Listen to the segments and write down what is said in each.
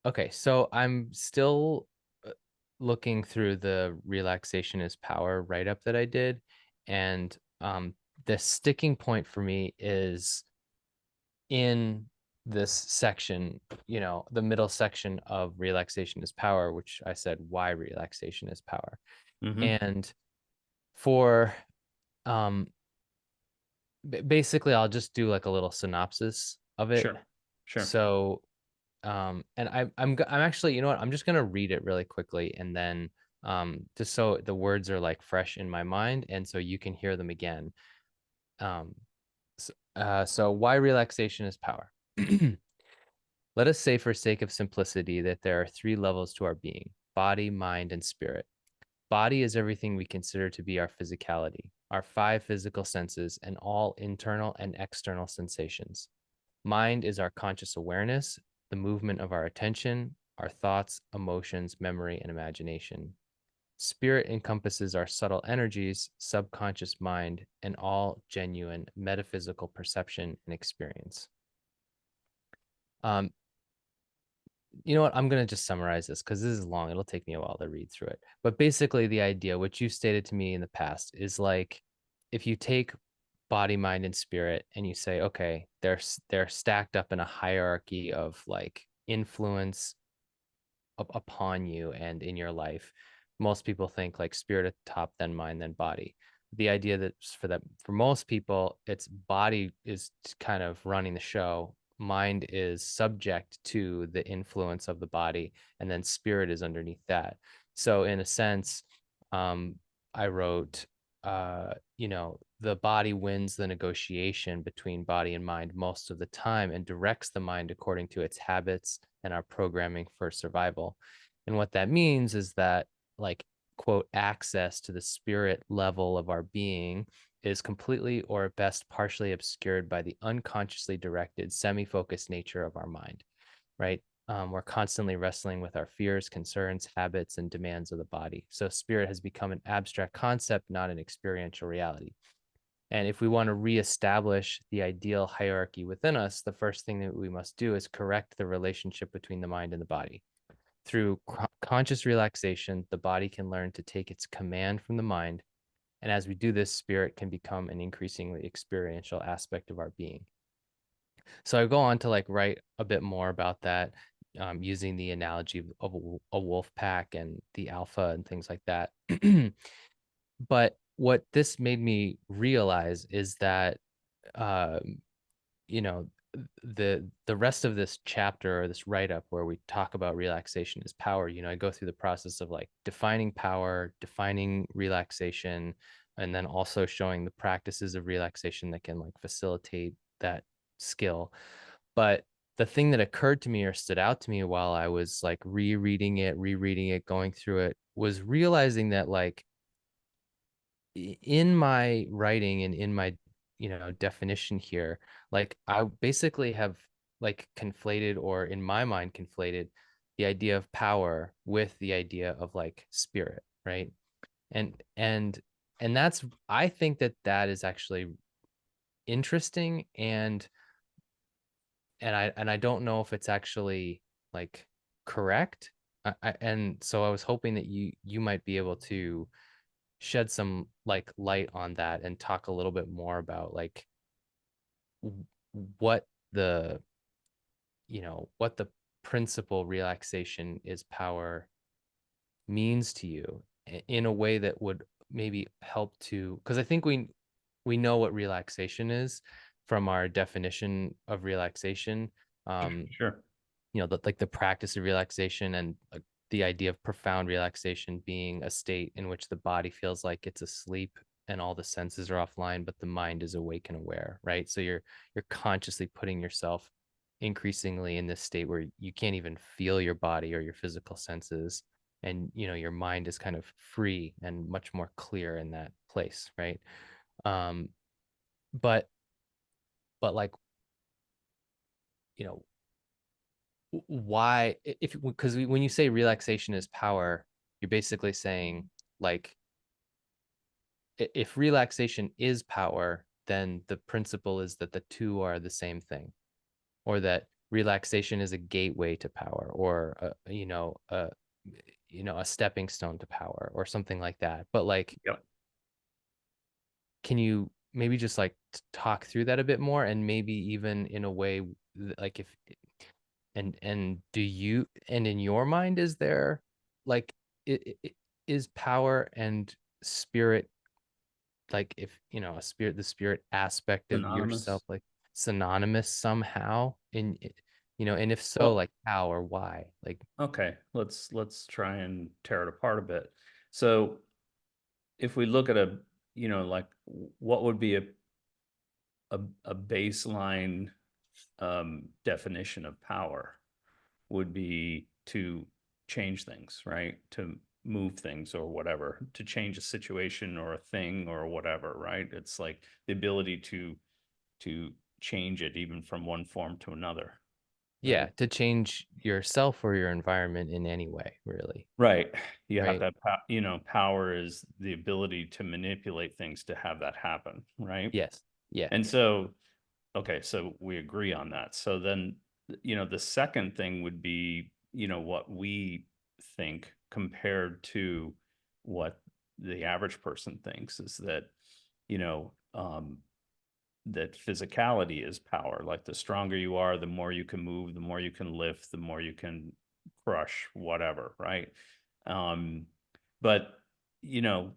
Okay, so I'm still looking through the relaxation is power write-up that I did, and the sticking point for me is in this section, the middle section of relaxation is power, which I said why relaxation is power. Mm-hmm. And for um basically I'll just do like a little synopsis of it. Sure. Sure. So and I'm actually, you know what, I'm just gonna read it really quickly, and then just so the words are like fresh in my mind and so you can hear them again. um so why relaxation is power. Let us say, for sake of simplicity, that there are three levels to our being: body, mind, and spirit. Body is everything we consider to be our physicality, our five physical senses, and all internal and external sensations. Mind is our conscious awareness, the movement of our attention, our thoughts, emotions, memory, and imagination. Spirit encompasses our subtle energies, subconscious mind, and all genuine metaphysical perception and experience. Um, you know what? I'm going to just summarize this because this is long. It'll take me a while to read through it. But basically, the idea, which you stated to me in the past, is like if you take body, mind, and spirit and you say, okay, they're stacked up in a hierarchy of like influence upon you and in your life. Most people think like spirit at the top, then mind, then body. The idea that for most people, it's body is kind of running the show. Mind is subject to the influence of the body, and then spirit is underneath that. So in a sense, um, I wrote, the body wins the negotiation between body and mind most of the time and directs the mind according to its habits and our programming for survival. And what that means is that, like, quote, access to the spirit level of our being is completely or at best partially obscured by the unconsciously directed, semi focused nature of our mind, right? We're constantly wrestling with our fears, concerns, habits, and demands of the body. So, spirit has become an abstract concept, not an experiential reality. And if we want to reestablish the ideal hierarchy within us, the first thing that we must do is correct the relationship between the mind and the body. Through conscious relaxation, the body can learn to take its command from the mind. And as we do this, spirit can become an increasingly experiential aspect of our being. So I go on to like write a bit more about that, using the analogy of a wolf pack and the alpha and things like that. But what this made me realize is that, um, you know, the rest of this chapter or this write up where we talk about relaxation as power, I go through the process of like defining power, defining relaxation, and then also showing the practices of relaxation that can like facilitate that skill. But the thing that occurred to me or stood out to me while I was like rereading it, going through it, was realizing that like in my writing and in my definition here, like I basically have like conflated, or in my mind conflated, the idea of power with the idea of like spirit, right? And and and that's, I think that that is actually interesting, and I don't know if it's actually like correct. And so I was hoping that you might be able to shed some like light on that and talk a little bit more about like what the what the principle relaxation is power means to you in a way that would maybe help to, because I think we know what relaxation is from our definition of relaxation. um Sure. like the practice of relaxation, and like the idea of profound relaxation being a state in which the body feels like it's asleep and all the senses are offline, but the mind is awake and aware, right? So you're consciously putting yourself increasingly in this state where you can't even feel your body or your physical senses, and your mind is kind of free and much more clear in that place, right? um but like, you know why, if because when you say relaxation is power, you're basically saying like if relaxation is power, then the principle is that the two are the same thing, or that relaxation is a gateway to power, or a stepping stone to power, or something like that. But like, Yep. can you maybe just like talk through that a bit more, and maybe even in a way like if and do you, and in your mind, is there like is power and spirit, like, if a spirit, the spirit aspect of yourself, Synonymous. like synonymous somehow and if so, Well, like how or why, like. okay, let's try and tear it apart a bit. So if we look at like what would be a baseline definition of power would be to change things, right? To move things or whatever, to change a situation or a thing or whatever, right? It's like the ability to change it even from one form to another, Yeah, right? to change yourself or your environment in any way, really. Right. You have Right. that, power is the ability to manipulate things to have that happen, right? Yes. Yeah. And so, okay, so we agree on that. So then, the second thing would be, what we think compared to what the average person thinks is that, you know, um, that physicality is power. Like the stronger you are, the more you can move, the more you can lift, the more you can crush whatever, right? Um, but you know,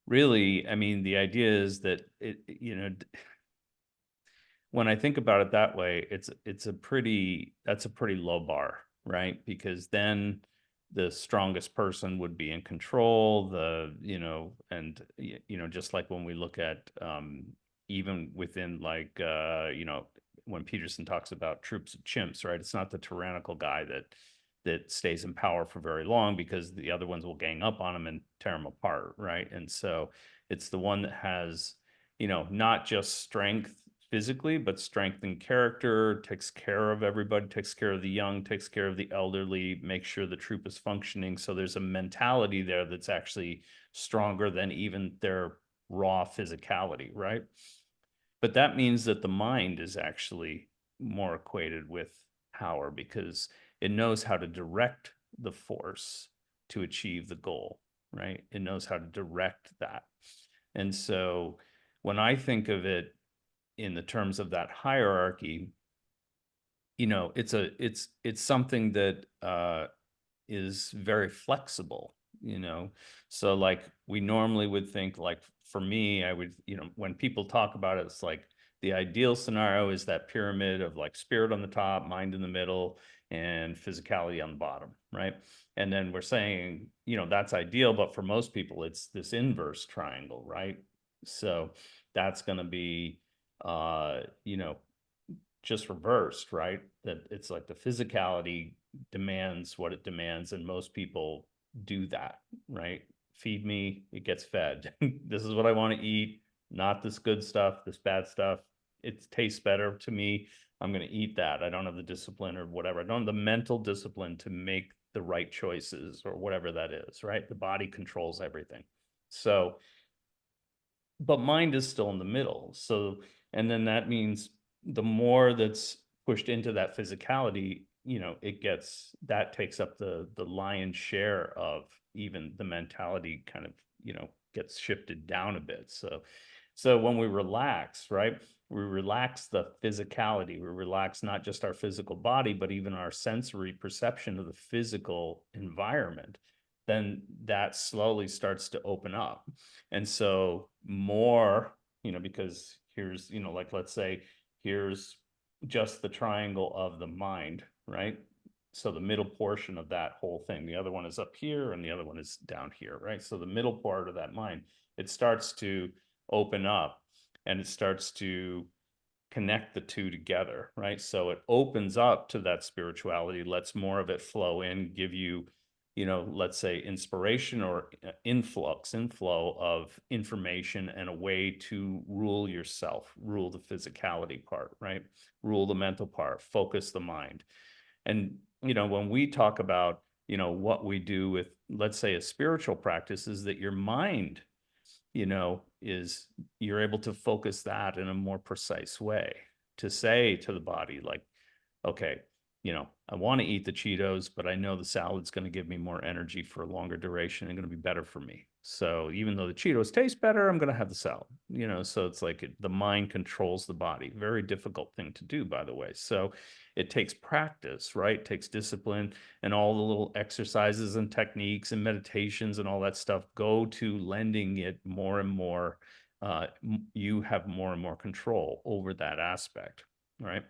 really, I mean, the idea is that when I think about it that way, that's a pretty low bar, right? Because then the strongest person would be in control, just like when we look at even within like when Peterson talks about troops of chimps, right? It's not the tyrannical guy that stays in power for very long because the other ones will gang up on him and tear him apart, right? And so it's the one that has, not just strength physically, but strength in character, takes care of everybody, takes care of the young, takes care of the elderly, makes sure the troop is functioning. So there's a mentality there that's actually stronger than even their raw physicality, right? But that means that the mind is actually more equated with power because it knows how to direct the force to achieve the goal, right? It knows how to direct that. And so when I think of it in the terms of that hierarchy, it's something that is very flexible, so like we normally would think, like for me, I would, when people talk about it, it's like the ideal scenario is that pyramid of like spirit on the top, mind in the middle, and physicality on the bottom, right? And then we're saying, that's ideal, but for most people it's this inverse triangle, right? So that's going to be uh you know just reversed, right? That it's like the physicality demands what it demands, and most people do that, right? Feed me, it gets fed. This is what I want to eat, not this good stuff, this bad stuff. It tastes better to me. I'm going to eat that. I don't have the discipline or whatever. I don't have the mental discipline to make the right choices or whatever that is, right? The body controls everything. So but mind is still in the middle. So, and then that means the more that's pushed into that physicality, that takes up the lion's share of even the mentality kind of, gets shifted down a bit. So when we relax, right? We relax the physicality. We relax not just our physical body, but even our sensory perception of the physical environment. Then that slowly starts to open up. And so more, because here's, like let's say here's just the triangle of the mind, right? So the middle portion of that whole thing, the other one is up here and the other one is down here, right? So the middle part of that mind, it starts to open up and it starts to connect the two together, right? So it opens up to that spirituality, lets more of it flow in, give you, let's say inspiration or inflow of information and a way to rule yourself, rule the physicality part, right? Rule the mental part, focus the mind. And, when we talk about, what we do with, let's say, a spiritual practice, is that your mind, is you're able to focus that in a more precise way, to say to the body, like, okay, I want to eat the Cheetos, but I know the salad's going to give me more energy for a longer duration and going to be better for me. So even though the Cheetos taste better, I'm going to have the salad, so it's like the mind controls the body. Very difficult thing to do, by the way. So it takes practice, right? It takes discipline, and all the little exercises and techniques and meditations and all that stuff go to lending it more and more. You have more and more control over that aspect, right?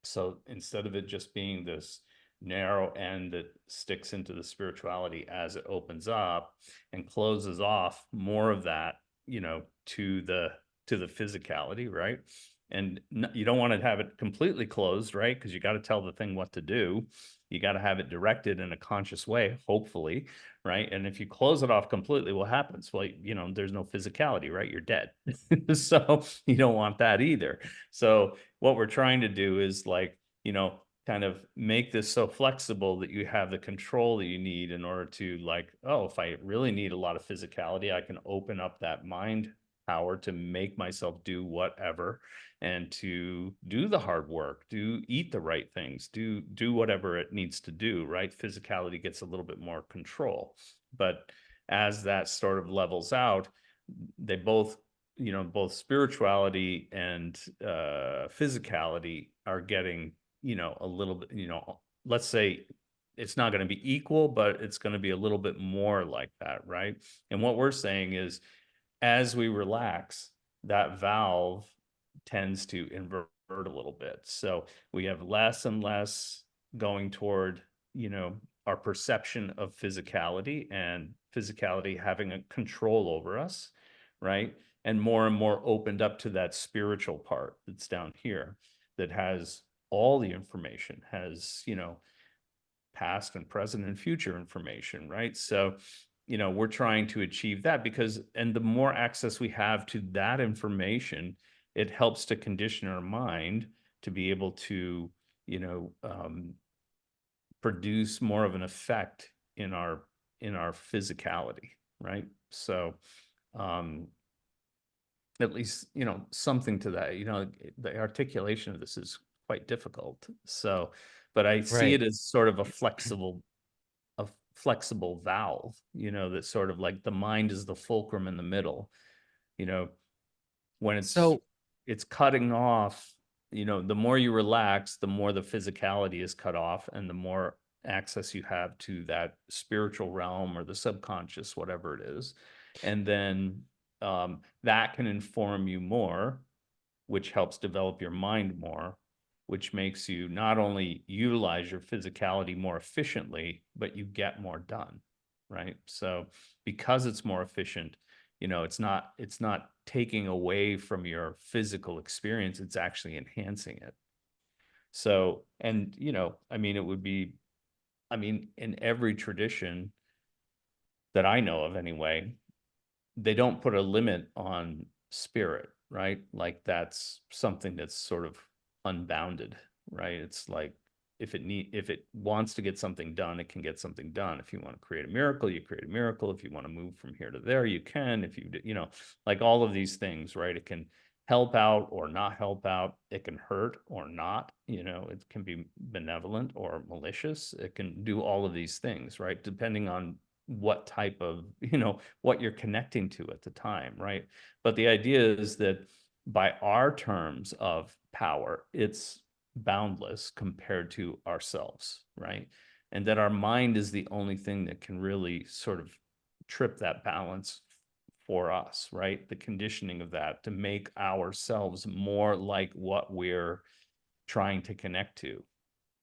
So instead of it just being this narrow end that sticks into the spirituality as it opens up and closes off more of that, to the physicality, right? And you don't want to have it completely closed, right? Because you got to tell the thing what to do. You got to have it directed in a conscious way, hopefully, right? And if you close it off completely, what happens? Well, there's no physicality, right? You're dead. So you don't want that either. So what we're trying to do is, like, kind of make this so flexible that you have the control that you need in order to, like, oh, if I really need a lot of physicality, I can open up that mind power to make myself do whatever, and to do the hard work, do eat the right things, do whatever it needs to do, right? Physicality gets a little bit more control. But as that sort of levels out, they both, both spirituality and physicality are getting, a little bit, let's say it's not going to be equal, but it's going to be a little bit more like that, right? And what we're saying is, as we relax, that valve tends to invert a little bit. So we have less and less going toward, our perception of physicality, and physicality having a control over us, right? And more opened up to that spiritual part that's down here, that has all the information, has, past and present and future information, right? So, we're trying to achieve that, because, and the more access we have to that information, it helps to condition our mind to be able to, you know, um, produce more of an effect in our physicality, right? So, um, at least, something to that. The articulation of this is quite difficult. So, but I see Right. it as sort of a flexible valve, that sort of like the mind is the fulcrum in the middle, you know, when So it's cutting off, the more you relax, the more the physicality is cut off, and the more access you have to that spiritual realm or the subconscious, whatever it is. And then that can inform you more, which helps develop your mind more, which makes you not only utilize your physicality more efficiently, but you get more done, right? So because it's more efficient, it's not taking away from your physical experience, it's actually enhancing it. So, and I mean, it would be, I mean, in every tradition that I know of anyway, they don't put a limit on spirit, right? Like that's something that's sort of unbounded, right? It's like, if it wants to get something done, it can get something done. If you want to create a miracle, you create a miracle. If you want to move from here to there, you can. If like all of these things, right? It can help out or not help out. It can hurt or not. It can be benevolent or malicious. It can do all of these things, right? Depending on what type of, what you're connecting to at the time, right? But the idea is that by our terms of power, it's boundless compared to ourselves, right? And that our mind is the only thing that can really sort of trip that balance for us, right? The conditioning of that to make ourselves more like what we're trying to connect to,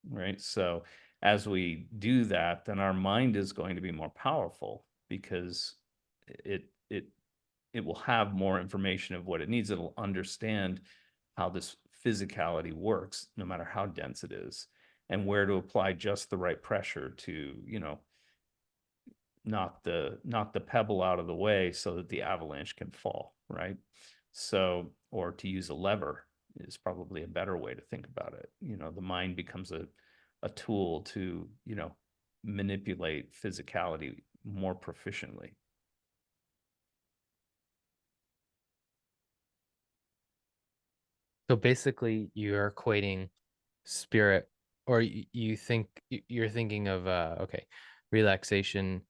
right? So as we do that, then our mind is going to be more powerful, because it it it will have more information of what it needs. It'll understand how this physicality works, no matter how dense it is, and where to apply just the right pressure to, knock the pebble out of the way so that the avalanche can fall, right? So, or to use a lever is probably a better way to think about it. The mind becomes a tool to, manipulate physicality more proficiently. So basically, you're equating spirit, or you think you're thinking of okay, relaxation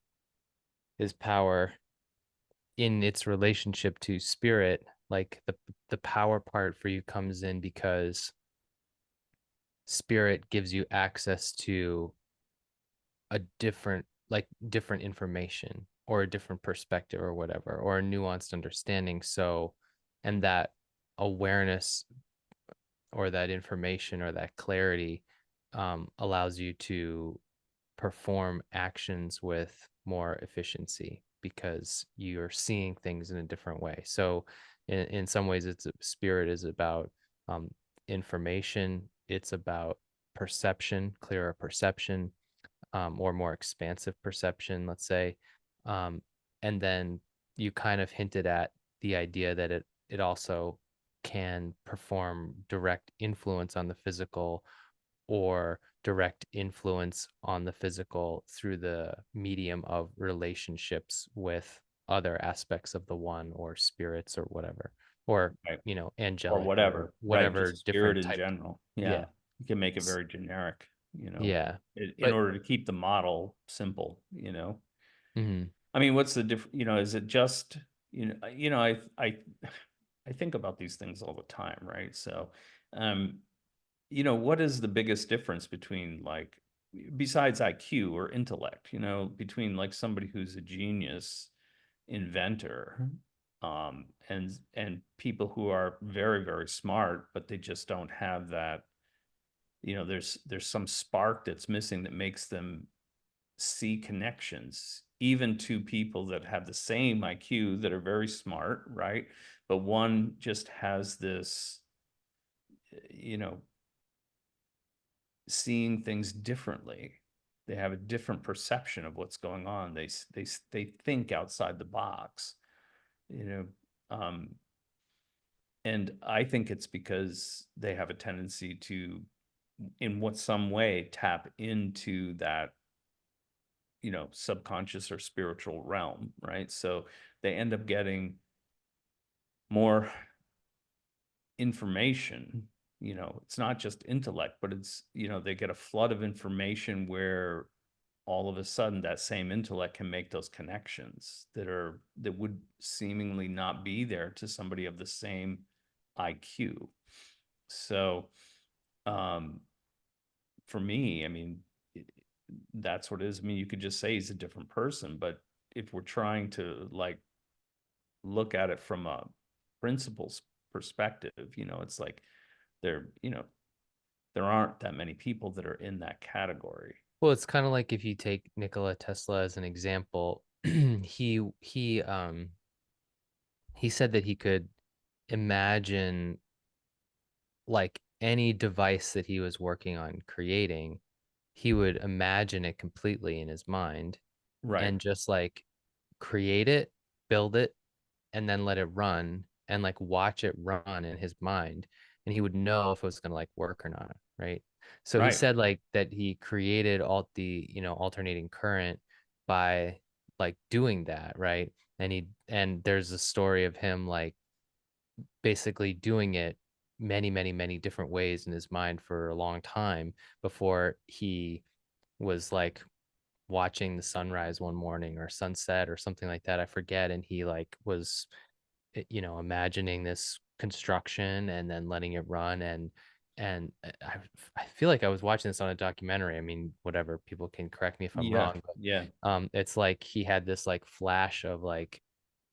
is power in its relationship to spirit. Like the power part for you comes in because spirit gives you access to a different information or a different perspective or whatever, or a nuanced understanding. So, and that awareness or that information or that clarity allows you to perform actions with more efficiency because you're seeing things in a different way. So, in some ways, it's spirit is about um, information, it's about perception, clearer perception, or more expansive perception, let's say. Um, and then you kind of hinted at the idea that it also can perform direct influence on the physical or direct influence on the physical through the medium of relationships with other aspects of the one or spirits or whatever, or Right. Or angelic or whatever, right? whatever Just spirit different in type. general. Yeah. Yeah. You can make it very generic, Yeah. in But order to keep the model simple. mhm. I mean, what's the difference? Is it just, I think about these things all the time, right? So, um, what is the biggest difference between like, besides IQ or intellect, between like somebody who's a genius inventor, and people who are very, very smart, but they just don't have that, there's some spark that's missing that makes them see connections, even to people that have the same IQ that are very smart, right? But one just has this, you know, seeing things differently. They have a different perception of what's going on. They think outside the box, you know. Um, and I think it's because they have a tendency to, in what some way, tap into that, subconscious or spiritual realm, right? So they end up getting more information. It's not just intellect, but it's, they get a flood of information where all of a sudden that same intellect can make those connections that would seemingly not be there to somebody of the same IQ. So, um, for me, I mean, that's what it is. I mean, you could just say he's a different person, but if we're trying to like look at it from a principles perspective, it's like there, there aren't that many people that are in that category. Well, it's kind of like if you take Nikola Tesla as an example, he said that he could imagine like any device that he was working on creating, he would imagine it completely in his mind Right, and just like create it, build it, and then let it run and like watch it run in his mind. And he would know if it was gonna like work or not, right? So he right. said like that he created all the, alternating current by like doing that, right? And there's a story of him like basically doing it many, many, many different ways in his mind for a long time before he was like watching the sunrise one morning or sunset or something like that. I forget. And he like was, imagining this construction and then letting it run. And I feel like I was watching this on a documentary. I mean, whatever, people can correct me if I'm Yeah, wrong, but yeah, it's like he had this like flash of like,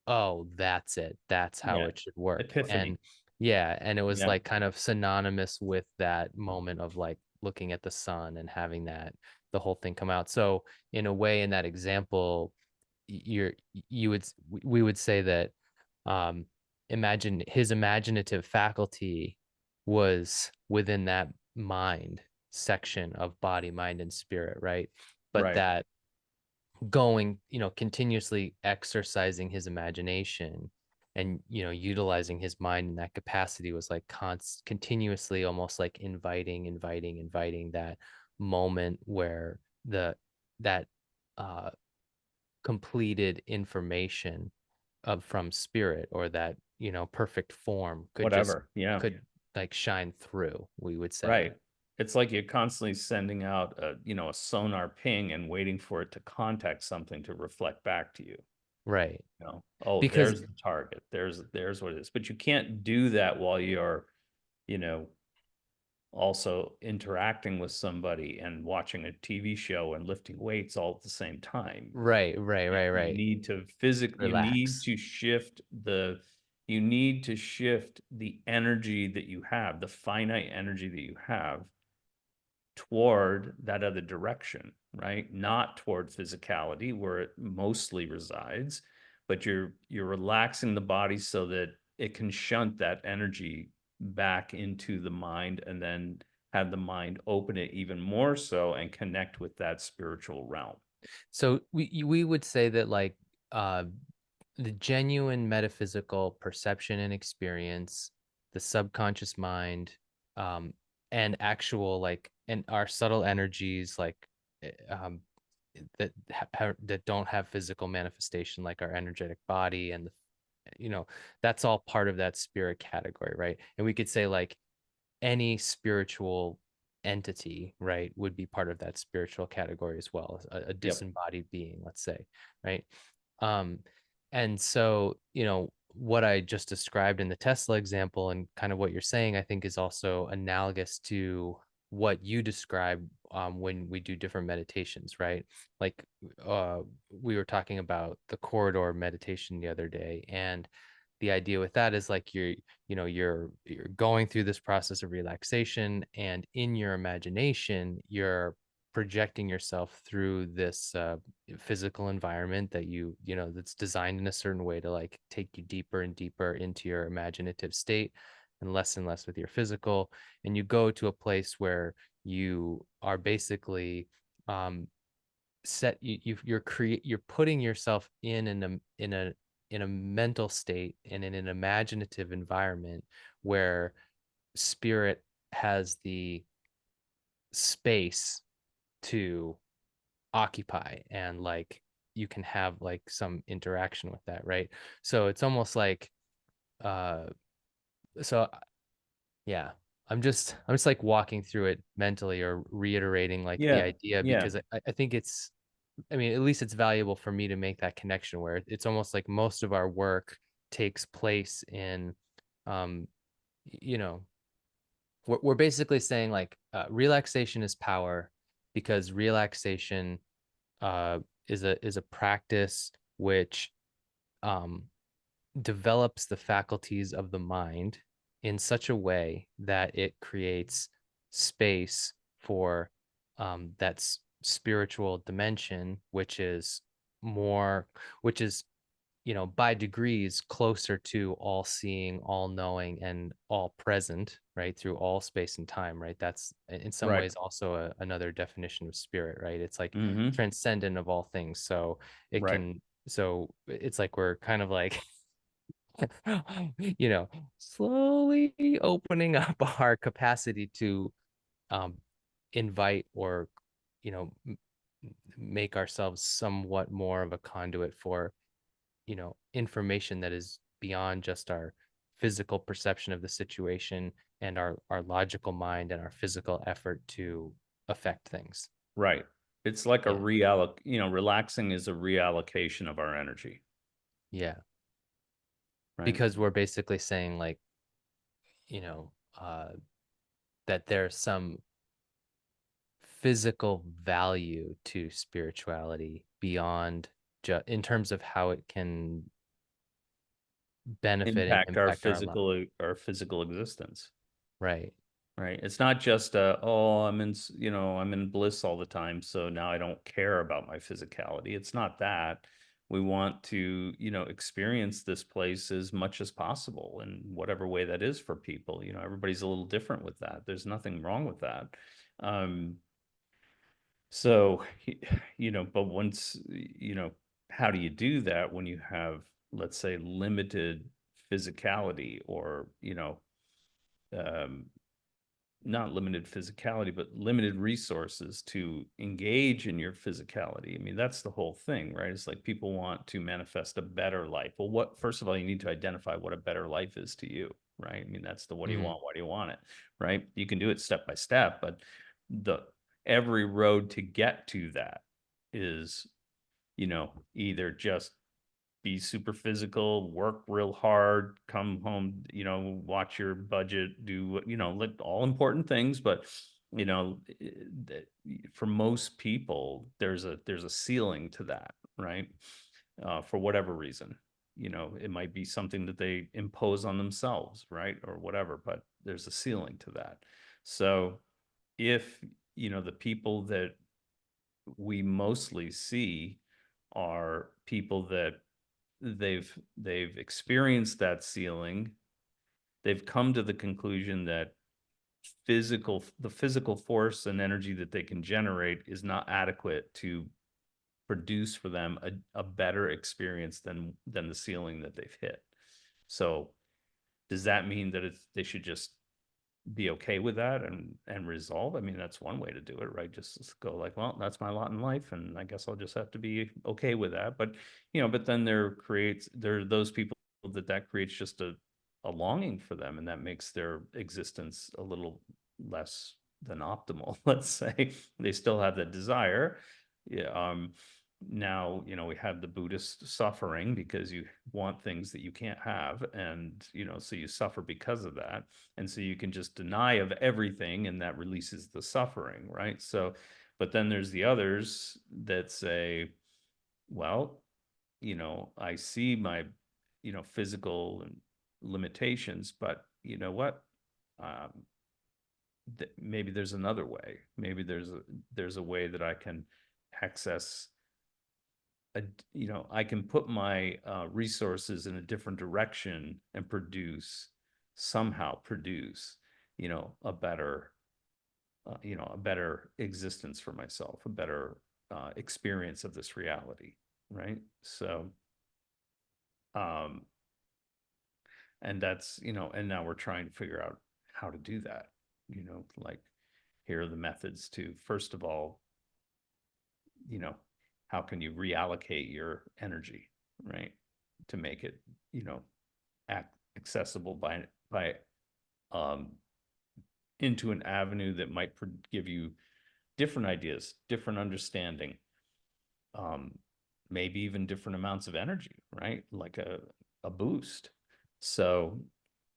oh, that's it. That's how yeah. it should work. Epiphany. And yeah, and it was Yeah, like kind of synonymous with that moment of like looking at the sun and having that the whole thing come out. So in a way, in that example, you're you would we would say that um imagine his imaginative faculty was within that mind section of body, mind, and spirit, right? But right. that going, continuously exercising his imagination and, utilizing his mind in that capacity was like continuously almost like inviting that moment where that uh completed information of from spirit or that, perfect form could just Whatever. Yeah, could like shine through, we would say. Right. It's like you're constantly sending out a sonar ping and waiting for it to contact something to reflect back to you. Right. Oh, Because there's the target. There's what it is. But you can't do that while you're, you know, also interacting with somebody and watching a TV show and lifting weights all at the same time. right, right, right, You right. need to Relax. you need to shift the energy that you have, the finite energy that you have toward that other direction, right? Not toward physicality where it mostly resides, but you're relaxing the body so that it can shunt that energy back into the mind and then have the mind open it even more so and connect with that spiritual realm. So we would say that like uh the genuine metaphysical perception and experience, the subconscious mind, um, and actual like and our subtle energies like that that don't have physical manifestation, like our energetic body and the you know that's all part of that spirit category, right? And we could say like any spiritual entity, right, would be part of that spiritual category as well, a Yep. disembodied being, let's say, right? Um, and so, what I just described in the Tesla example and kind of what you're saying, I think is also analogous to what you describe when we do different meditations, right? Like we were talking about the corridor meditation the other day, and the idea with that is like you're going through this process of relaxation, and in your imagination you're projecting yourself through this physical environment that that's designed in a certain way to like take you deeper and deeper into your imaginative state and less with your physical, and you go to a place where you are basically um, you're putting yourself in a mental state and in an imaginative environment where spirit has the space to occupy, and like you can have like some interaction with that, right? So it's almost like uh so yeah, I'm just like walking through it mentally or reiterating like the Yeah. idea, Yeah. because I think it's, I mean, at least it's valuable for me to make that connection where it's almost like most of our work takes place in, um, you know, we're basically saying like relaxation is power, because relaxation uh, is a practice which um, develops the faculties of the mind in such a way that it creates space for that spiritual dimension, which is more, which is, by degrees closer to all seeing, all knowing, and all present, right? Through all space and time, right? That's in some Right. ways also another definition of spirit, right? It's like Hmm. transcendent of all things. So it Right. can, so it's like we're kind of like, you know, slowly opening up our capacity to um, invite or, you know, make ourselves somewhat more of a conduit for, information that is beyond just our physical perception of the situation and our logical mind and our physical effort to affect things. Right. It's like Yeah. relaxing is a reallocation of our energy, Yeah. right? Because we're basically saying like, you know, that there's some physical value to spirituality beyond just in terms of how it can benefit and Impact impact our life. our physical existence. Right. Right. It's not just oh, I'm in bliss all the time, so now I don't care about my physicality. It's not that. We want to, experience this place as much as possible in whatever way that is for people. Everybody's a little different with that. There's nothing wrong with that. Um, so, but how do you do that when you have, let's say, limited physicality or, um, not limited physicality, but limited resources to engage in your physicality. I mean, that's the whole thing, right? It's like people want to manifest a better life. Well, first of all, you need to identify what a better life is to you. right? I mean, that's the what do you Mm, want? Why do you want it? Right? You can do it step by step, but the every road to get to that is, either just be super physical, work real hard, come home, watch your budget, do, like all important things, but for most people, there's a ceiling to that, right? For whatever reason, it might be something that they impose on themselves, right, or whatever, but there's a ceiling to that. So if the people that we mostly see are people that they've experienced that ceiling. They've come to the conclusion that the physical force and energy that they can generate is not adequate to produce for them a better experience than the ceiling that they've hit. So does that mean that they should just be okay with that and resolve? I mean, that's one way to do it, right? Just go like, well, that's my lot in life, and I guess I'll just have to be okay with that. But but then there are those people that creates just a longing for them, and that makes their existence a little less than optimal. Let's say they still have that desire. Yeah. Now, we have the Buddhist suffering because you want things that you can't have, and so you suffer because of that, and so you can just deny of everything, and that releases the suffering, right? So, but then there's the others that say, well, I see my physical and limitations, but you know what, um, maybe there's another way. Maybe there's a way that I can access a, I can put my resources in a different direction and somehow produce, a better, a better existence for myself, a better experience of this reality, right? So, um, and that's, and now we're trying to figure out how to do that, like here are the methods to, first of all, you know, how can you reallocate your energy, right? To make it, you know, accessible by um into an avenue that might give you different ideas, different understanding, um, maybe even different amounts of energy, right? Like a boost. So,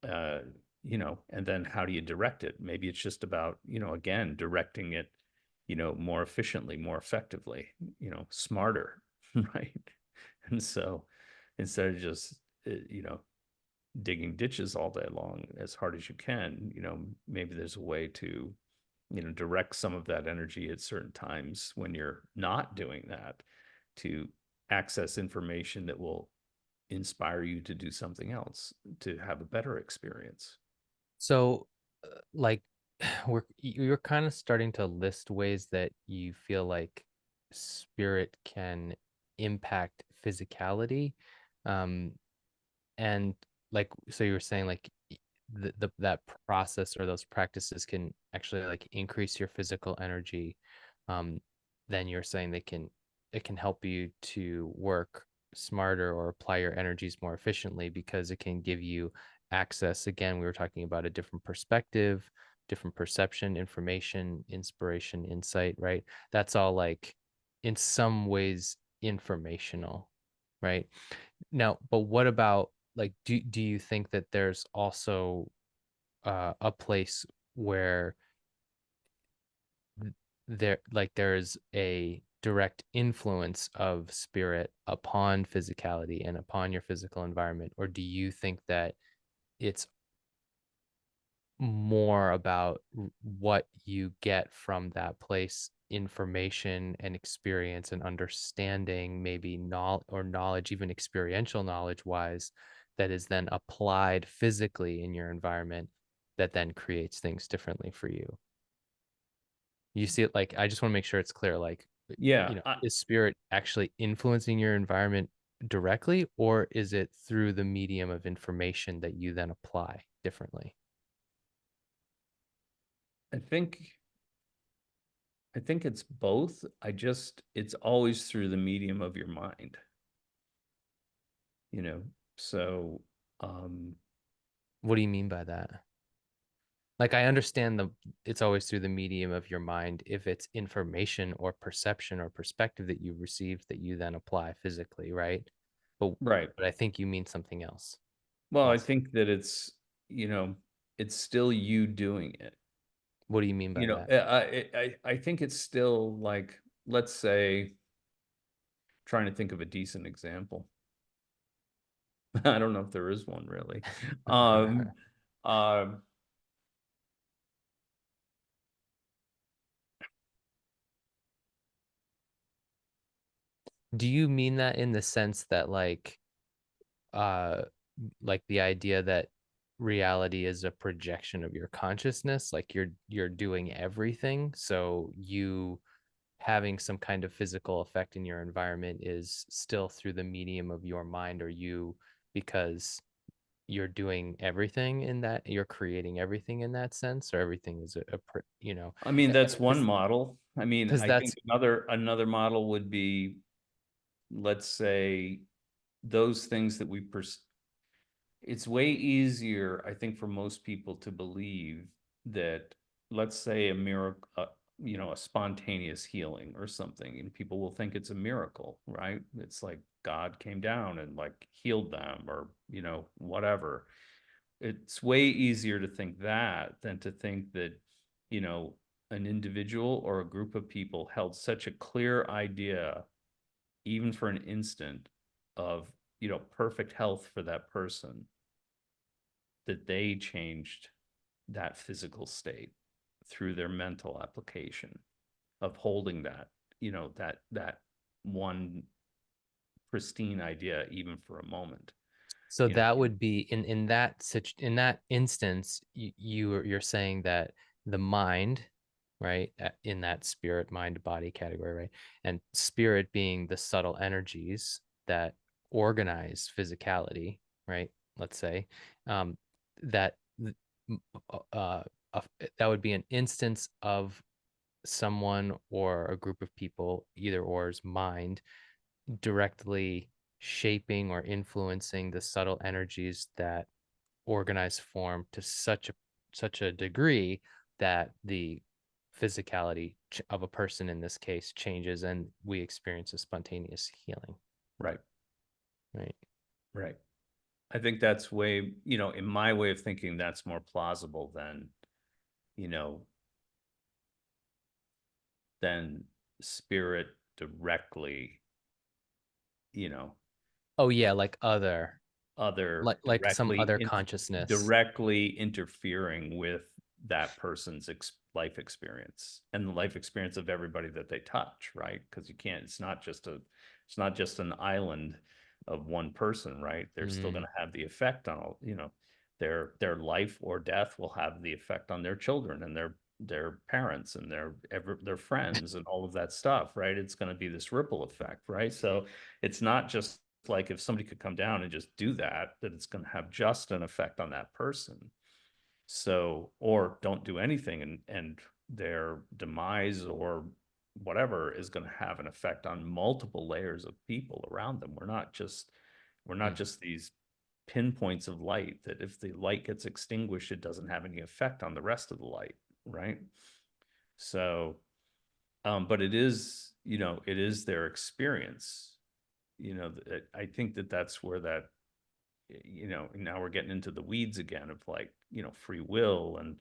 uh, and then how do you direct it? Maybe it's just about, again, directing it, more efficiently, more effectively, smarter, right? And so instead of just, digging ditches all day long as hard as you can, maybe there's a way to, direct some of that energy at certain times when you're not doing that to access information that will inspire you to do something else, to have a better experience. so, like, you're kind of starting to list ways that you feel like spirit can impact physicality. Um, and like, so you were saying like that process or those practices can actually like increase your physical energy. Um, then you're saying it can help you to work smarter or apply your energies more efficiently because it can give you access. Again, we were talking about a different perspective, different perception, information, inspiration, insight, right? That's all like in some ways informational, right? Now, but what about like do you think that there's also a place where there's a direct influence of spirit upon physicality and upon your physical environment, or do you think that it's more about what you get from that place, information and experience and understanding, maybe knowledge, even experiential knowledge wise, that is then applied physically in your environment that then creates things differently for you? You see it like, I just want to make sure it's clear, like, Yeah, is spirit actually influencing your environment directly, or is it through the medium of information that you then apply differently? I think I think it's both. It's always through the medium of your mind, you know. So, um What do you mean by that? Like I understand it's always through the medium of your mind if it's information or perception or perspective that you received that you then apply physically, right? But Right. but I think you mean something else Well, I also. think that it's, you know, it's still you doing it. What do you mean by You know, that? I think it's still like, let's say, trying to think of a decent example. I don't know if there is one really. Um, um, Do you mean that in the sense that uh like the idea that reality is a projection of your consciousness, like you're doing everything, so you having some kind of physical effect in your environment is still through the medium of your mind or you because you're doing everything in that you're creating everything in that sense or everything is you know I mean, that's one because model. I mean, because I think that's another model would be, let's say, those things that we it's way easier, I think, for most people to believe that, let's say, a miracle, you know, a spontaneous healing or something, and people will think it's a miracle, right? It's like God came down and like healed them, or, you know, whatever. It's way easier to think that than to think that, you know, an individual or a group of people held such a clear idea, even for an instant, of, you know, perfect health for that person, that they changed that physical state through their mental application of holding that, you know, that one pristine idea even for a moment, so you know. that would be in that instance you're saying that the mind, right, in that spirit mind body category, right, and spirit being the subtle energies that organize physicality, right, let's say, that uh, uh, that would be an instance of someone or a group of people, either or's mind directly shaping or influencing the subtle energies that organize form to such a degree that the physicality of a person in this case changes and we experience a spontaneous healing, Right. right? Right. I think that's way, you know, in my way of thinking, that's more plausible than, you know, than spirit directly, you know, Oh yeah, like other, other some other consciousness. directly interfering with that person's life experience and the life experience of everybody that they touch, right? Because you can't, it's not just an island of one person, right? They're still going Mm, to have the effect on all, you know, their life or death will have the effect on their children and their parents and their friends and all of that stuff, right? It's going to be this ripple effect, right? So it's not just like if somebody could come down and just do that, that it's going to have just an effect on that person. So, or don't do anything, and their demise or whatever is going to have an effect on multiple layers of people around them. We're not mm. just these pinpoints of light that if the light gets extinguished, it doesn't have any effect on the rest of the light, right? So, but it is, you know, it is their experience. You know, I think that that's where that, you know, now we're getting into the weeds again of like, you know, free will and,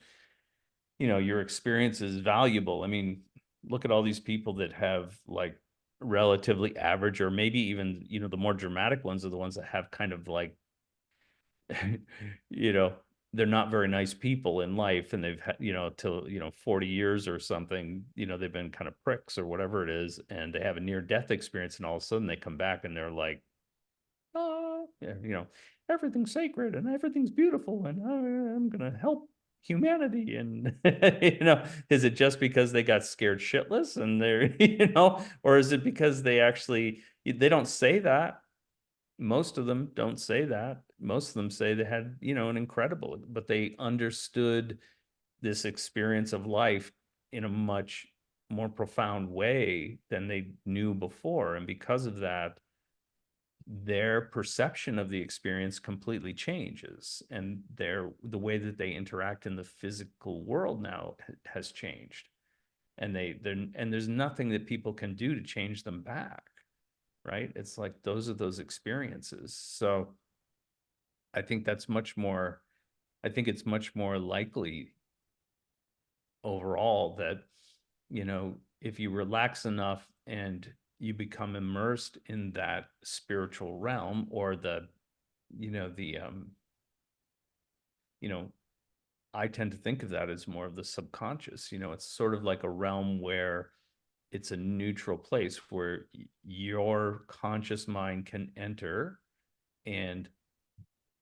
you know, your experience is valuable. I mean, look at all these people that have like relatively average, or maybe even, you know, the more dramatic ones are the ones that have kind of like, you know, they're not very nice people in life, and they've had, you know, till, you know, 40 years or something, you know, they've been kind of pricks or whatever it is, and they have a near death experience, and all of a sudden they come back and they're like, oh, yeah, you know, everything's sacred and everything's beautiful, and I'm gonna help humanity. And you know, is it just because they got scared shitless and they're, you know, or is it because they actually, they don't say that. Most of them don't say that. Most of them say they had, you know, an incredible, but they understood this experience of life in a much more profound way than they knew before. And because of that, their perception of the experience completely changes, and the way that they interact in the physical world now has changed, and there's nothing that people can do to change them back, right? It's like those are those experiences. So I think that's much more, I think it's much more likely overall that, if you relax enough and you become immersed in that spiritual realm, or the you know I tend to think of that as more of the subconscious. It's sort of like a realm where it's a neutral place where your conscious mind can enter, and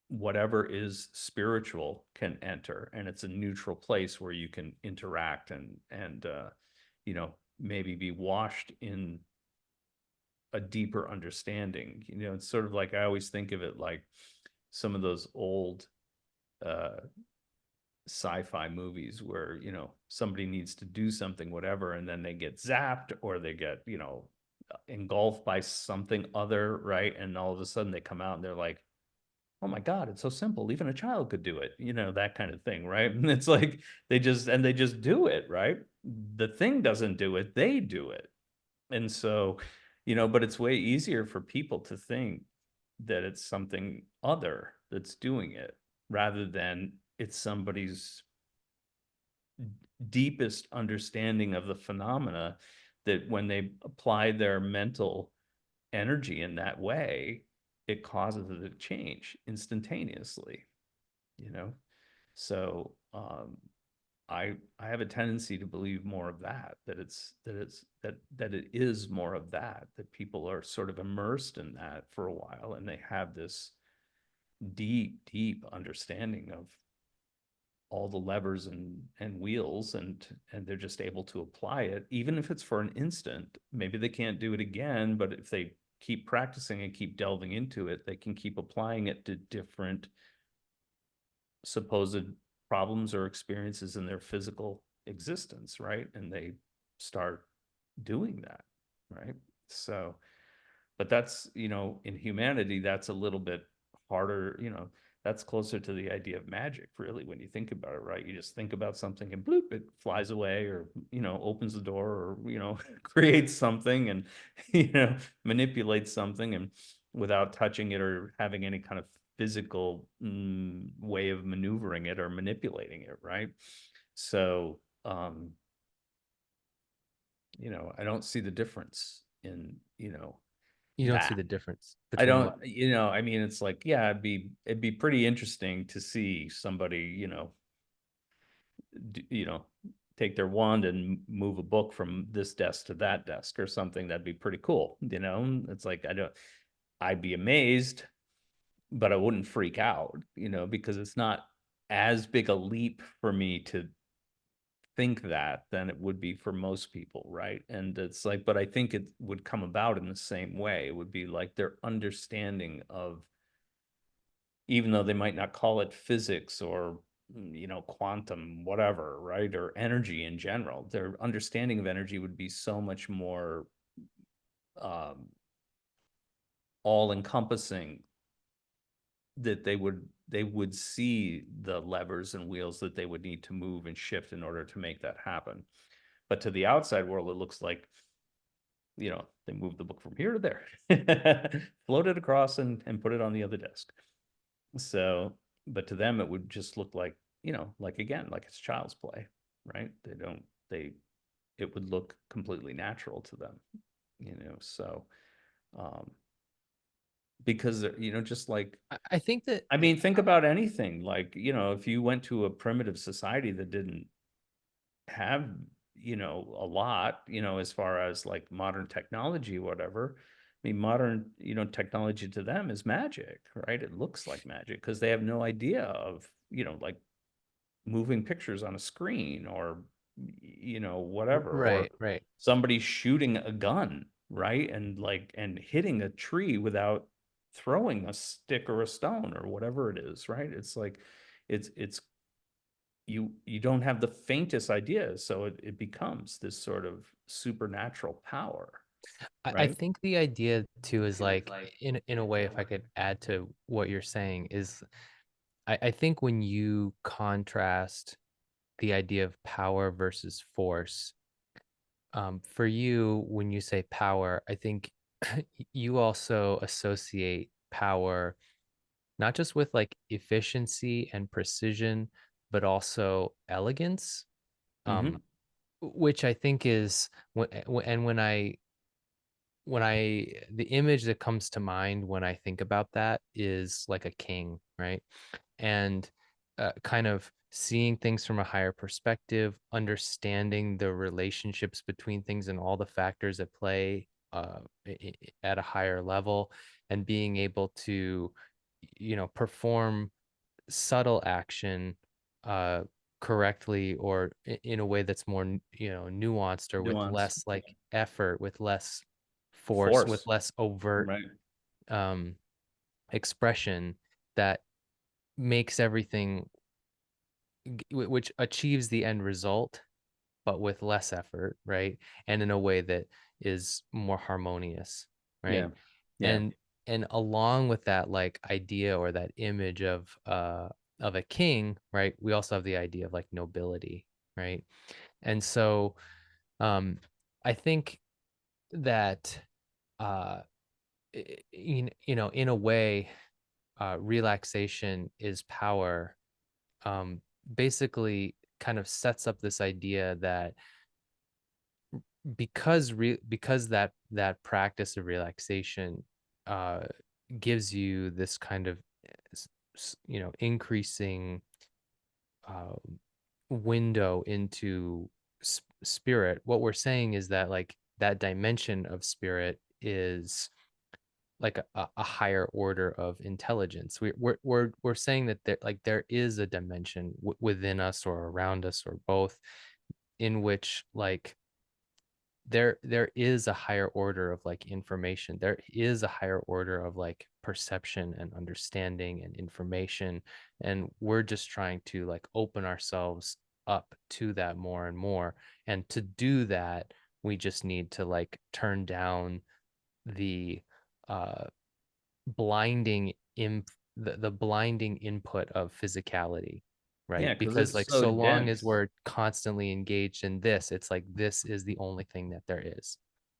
whatever is spiritual can enter, and it's a neutral place where you can interact and maybe be washed in a deeper understanding. It's sort of like, I always think of it like some of those old uh sci-fi movies where somebody needs to do something, whatever, and then they get zapped, or they get engulfed by something other, right? And all of a sudden they come out and they're like, oh my God, it's so simple, even a child could do it, that kind of thing, right? And it's like they just do it, right? The thing doesn't do it, they do it. And so, but it's way easier for people to think that it's something other that's doing it, rather than it's somebody's deepest understanding of the phenomena, that when they apply their mental energy in that way, it causes it to change instantaneously, you know? So I have a tendency to believe more of that it is more of that people are sort of immersed in that for a while, and they have this deep understanding of all the levers and wheels, and they're just able to apply it, even if it's for an instant. Maybe they can't do it again, but if they keep practicing and keep delving into it, they can keep applying it to different supposed problems or experiences in their physical existence, right? And they start doing that, right? So, but that's, in humanity, that's a little bit harder. That's closer to the idea of magic, really, when you think about it, right? You just think about something and bloop, it flies away, or opens the door, or creates something, and manipulates something, and without touching it or having any kind of physical way of maneuvering it or manipulating it, right? So I don't see the difference in You don't see that. the difference I between don't, what? I mean, it's like, yeah, it'd be pretty interesting to see somebody, take their wand and move a book from this desk to that desk or something. That'd be pretty cool. It's like, I'd be amazed, but I wouldn't freak out, because it's not as big a leap for me to think that than it would be for most people, right? And it's like, but I think it would come about in the same way. It would be like their understanding of, even though they might not call it physics or quantum whatever, right, or energy in general, their understanding of energy would be so much more um, all encompassing, that they would see the levers and wheels that they would need to move and shift in order to make that happen. But to the outside world, it looks like, they moved the book from here to there, float it across, and put it on the other desk. So, but to them, it would just look like, like, again, like it's child's play, right? It would look completely natural to them, so, um, because, just like, I think that I mean, think about anything, like, if you went to a primitive society that didn't have, a lot, as far as like modern technology, whatever. I mean, modern, technology to them is magic, right? It looks like magic because they have no idea of, like moving pictures on a screen, or, whatever, or right, right. somebody shooting a gun, right? And hitting a tree without throwing a stick or a stone or whatever it is, right? It's like, it's you don't have the faintest idea, so it becomes this sort of supernatural power. I right? think the idea too is like in a way, if I could add to what you're saying, is I think when you contrast the idea of power versus force, for you, when you say power, I think you also associate power not just with like efficiency and precision, but also elegance, um, Hmm. which I think is and the image that comes to mind when I think about that is like a king, right? And kind of seeing things from a higher perspective, understanding the relationships between things and all the factors at play at a higher level, and being able to, perform subtle action uh, correctly, or in a way that's more, nuanced, or with Nuance, less like effort, with less force, with force, less overt right? um, expression, that makes everything which achieves the end result, but with less effort, right? And in a way that is more harmonious, Yeah, right? yeah, And along with that like idea or that image of a king, right? We also have the idea of like nobility, right? And so um I think that uh in a way, relaxation is power, um, basically kind of sets up this idea that because that practice of relaxation uh, gives you this kind of increasing uh, window into spirit. What we're saying is that like that dimension of spirit is like a higher order of intelligence. We're saying that there is a dimension within us or around us or both, in which like there is a higher order of like information. There is a higher order of like perception and understanding and information, and we're just trying to like open ourselves up to that more and more. And to do that, we just need to like turn down the uh blinding imp the blinding input of physicality, right? yeah, because Because it's like so so long as dense. we're constantly engaged in this, it's like this is the only thing that there is.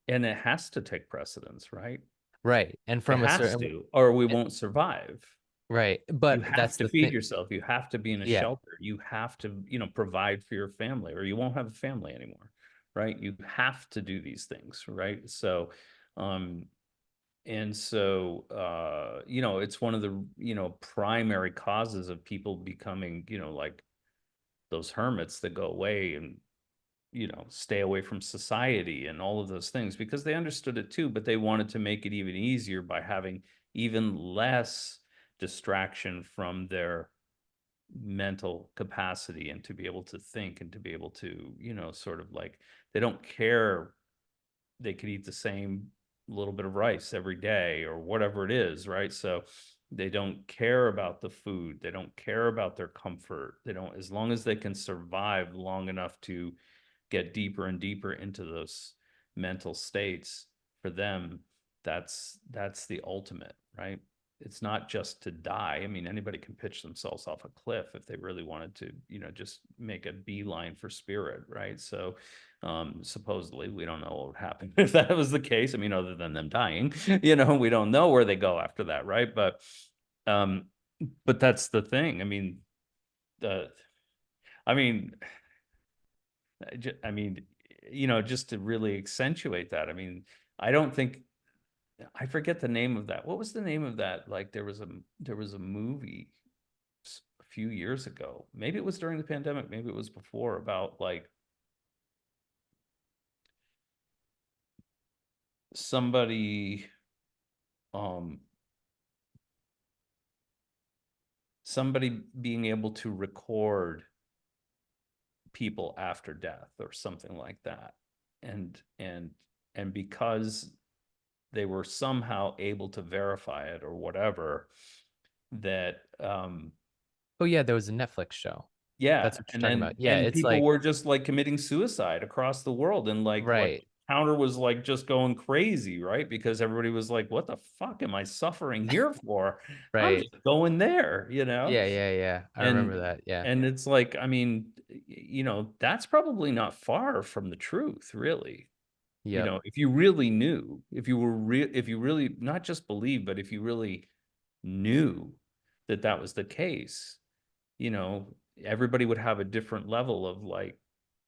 And it has to take precedence, right? Right. And It from a has certain to, or we eh, won't survive. right. You But have that's to the feed thing. yourself. You have to be in a Yeah. shelter. You have to, provide for your family, or you won't have a family anymore, right? You have to do these things, right? So, um, and so, it's one of the, primary causes of people becoming, like those hermits that go away and stay away from society and all of those things, because they understood it too, but they wanted to make it even easier by having even less distraction from their mental capacity, and to be able to think, and to be able to, sort of like, they don't care, they could eat the same little bit of rice every day or whatever it is, right? So they don't care about the food, they don't care about their comfort, they don't, as long as they can survive long enough to get deeper and deeper into those mental states, for them, that's the ultimate, right? It's not just to die. I mean, anybody can pitch themselves off a cliff if they really wanted to, just make a beeline for spirit, right? So, supposedly, we don't know what would happen if that was the case. I mean, other than them dying, we don't know where they go after that, right? Um, but that's the thing. The, I mean, I mean, just to really accentuate that. I mean, I don't think, I forget the name of that. What was the name of that? Like, there was a movie a few years ago. Maybe it was during the pandemic. Maybe it was before, about like somebody, um, somebody being able to record people after death or something like that, and because they were somehow able to verify it or whatever, that, Oh yeah, there was a Netflix show. yeah, That's what you're and talking about. then Yeah, and it's people like were just like committing suicide across the world, and like, what, right. counter was like just going crazy, right? Because everybody was like, what the fuck am I suffering here for? I'm Right. just going there, Yeah, yeah, yeah. I remember And that. Yeah. it's like, I mean, that's probably not far from the truth, really. Yep. If you really knew, if you really not just believe, but if you really knew that that was the case, you know, everybody would have a different level of like,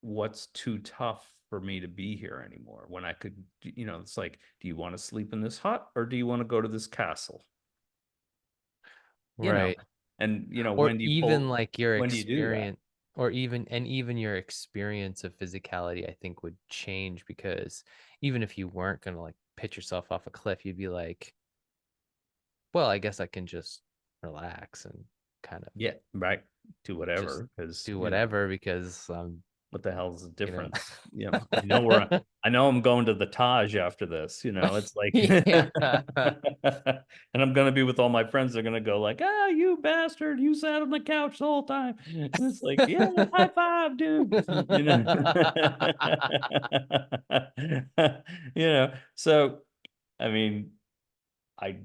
what's too tough for me to be here anymore when I could, it's like, do you want to sleep in this hut or do you want to go to this castle? You know, Right. and Or even like your when do you do that? experience, or even your experience of physicality, I think would change because even if you weren't gonna like pitch yourself off a cliff, you'd be like, well, I guess I can just relax and kind of Yeah, right. Do just whatever, because do whatever because what the hell's the you know. difference? I know I'm going to the Taj after this, it's like, Yeah. and I'm gonna be with all my friends. They're gonna go like, ah, you bastard, you sat on the couch the whole time. And it's like, yeah, high five, dude. So I mean, I,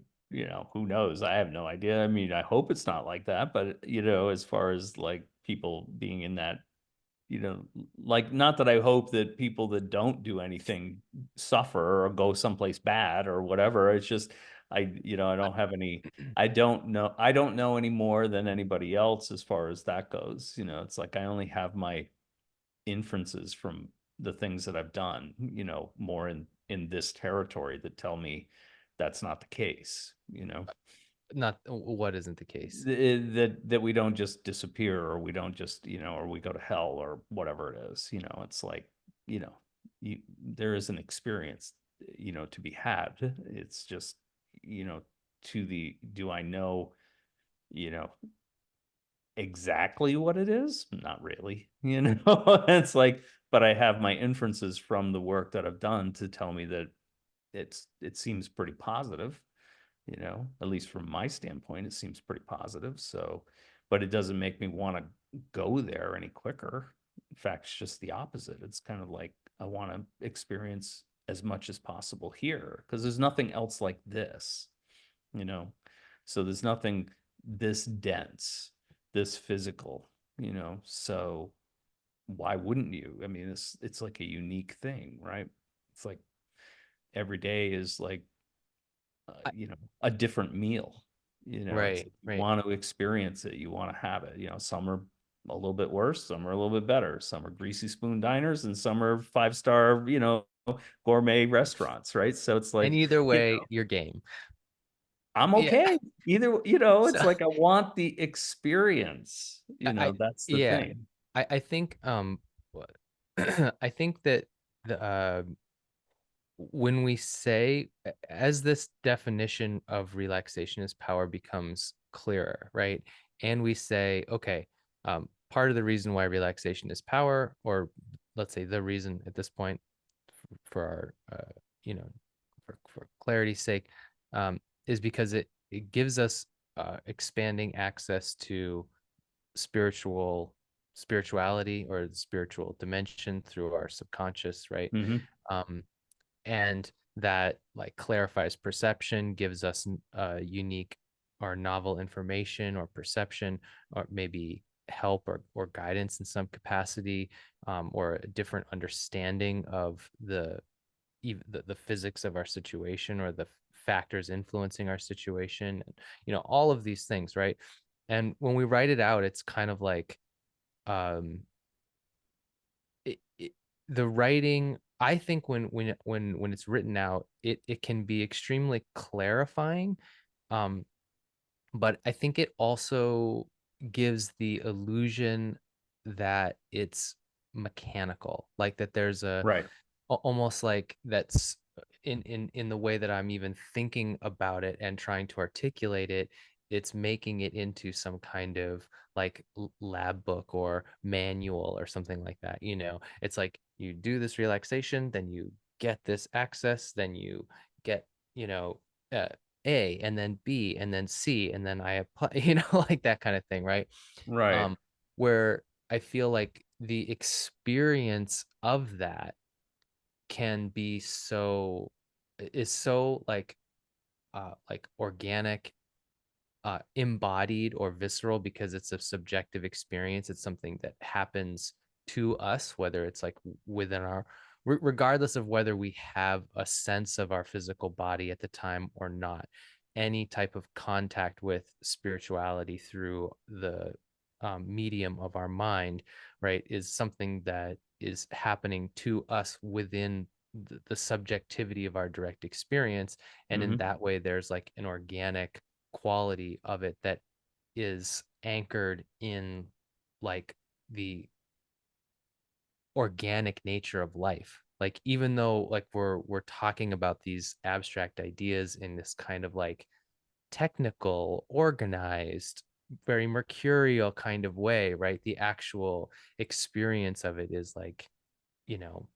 who knows? I have no idea. I mean, I hope it's not like that, but as far as like people being in that, like, not that I hope that people that don't do anything suffer or go someplace bad or whatever. It's just, I don't have any, I don't know any more than anybody else as far as that goes. It's like I only have my inferences from the things that I've done, more in this territory that tell me that's not the case. Not what isn't the case. That we don't just disappear or we don't just, or we go to hell or whatever it is. It's like, you know, there is an experience, to be had. It's just, do I know, you know, exactly what it is? Not really, It's like, but I have my inferences from the work that I've done to tell me that it seems pretty positive, at least from my standpoint, it seems pretty positive. So, but it doesn't make me want to go there any quicker. In fact, it's just the opposite. It's kind of like I want to experience as much as possible here because there's nothing else like this, you know. So there's nothing this dense, this physical, So why wouldn't you? I mean, it's like a unique thing, right? It's like every day is like I, a different meal. It's right, like you right. want to experience it, you want to have it. Some are a little bit worse, some are a little bit better. Some are greasy spoon diners, and some are 5-star, gourmet restaurants, right? So it's And like, either you way, know, you're game. I'm Yeah. okay. Either, So it's like I want the experience. I That's the yeah, thing. I think what I think that the when we say as this definition of relaxation as power becomes clearer, right? And we say, okay, part of the reason why relaxation is power, or let's say the reason at this point for our you know for clarity's sake, is because it gives us expanding access to spirituality or the spiritual dimension through our subconscious, right? Hmm. um, and that like clarifies perception, gives us unique or novel information or perception, or maybe help or guidance in some capacity, or a different understanding of the physics of our situation or the factors influencing our situation, and all of these things, right? And when we write it out, it's kind of like um it, the writing, I think when it's written out, it can be extremely clarifying, um but I think it also gives the illusion that it's mechanical, like that there's Right. almost like that's in the way that I'm even thinking about it and trying to articulate it, it's making it into some kind of like lab book or manual or something like that. It's like you do this relaxation, then you get this access, then you get, you know, uh, A and then B and then C and then I apply, like that kind of thing, right? Right. um where I feel like the experience of that can be so is so like organic, embodied or visceral because it's a subjective experience. It's something that happens to us, whether it's like within our, regardless of whether we have a sense of our physical body at the time or not. Any type of contact with spirituality through the medium of our mind, right, is something that is happening to us within the subjectivity of our direct experience. And in Hmm. that way, there's like an organic quality of it that is anchored in like the organic nature of life. Like even though like we're talking about these abstract ideas in this kind of like technical, organized, very mercurial kind of way, right? The actual experience of it is like, you know,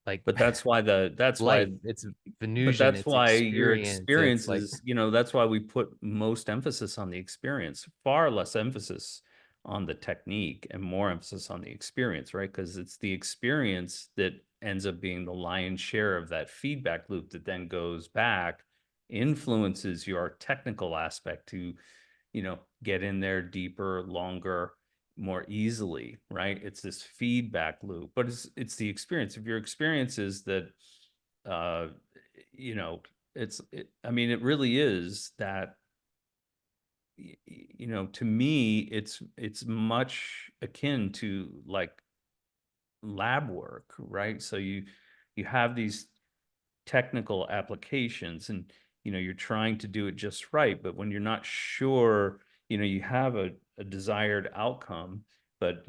like But that's why life. It's but Venusian, that's it's why your experience, it's experience like is, that's why we put most emphasis on the experience, far less emphasis on the technique and more emphasis on the experience, right? Because it's the experience that ends up being the lion's share of that feedback loop that then goes back, influences your technical aspect to, get in there deeper, longer, more easily, right? It's this feedback loop, but it's the experience. If your experience is that, uh, you know, I mean, it really is that, to me, it's much akin to like lab work, right? So you have these technical applications, and you're trying to do it just right, but when you're not sure, you have a desired outcome, but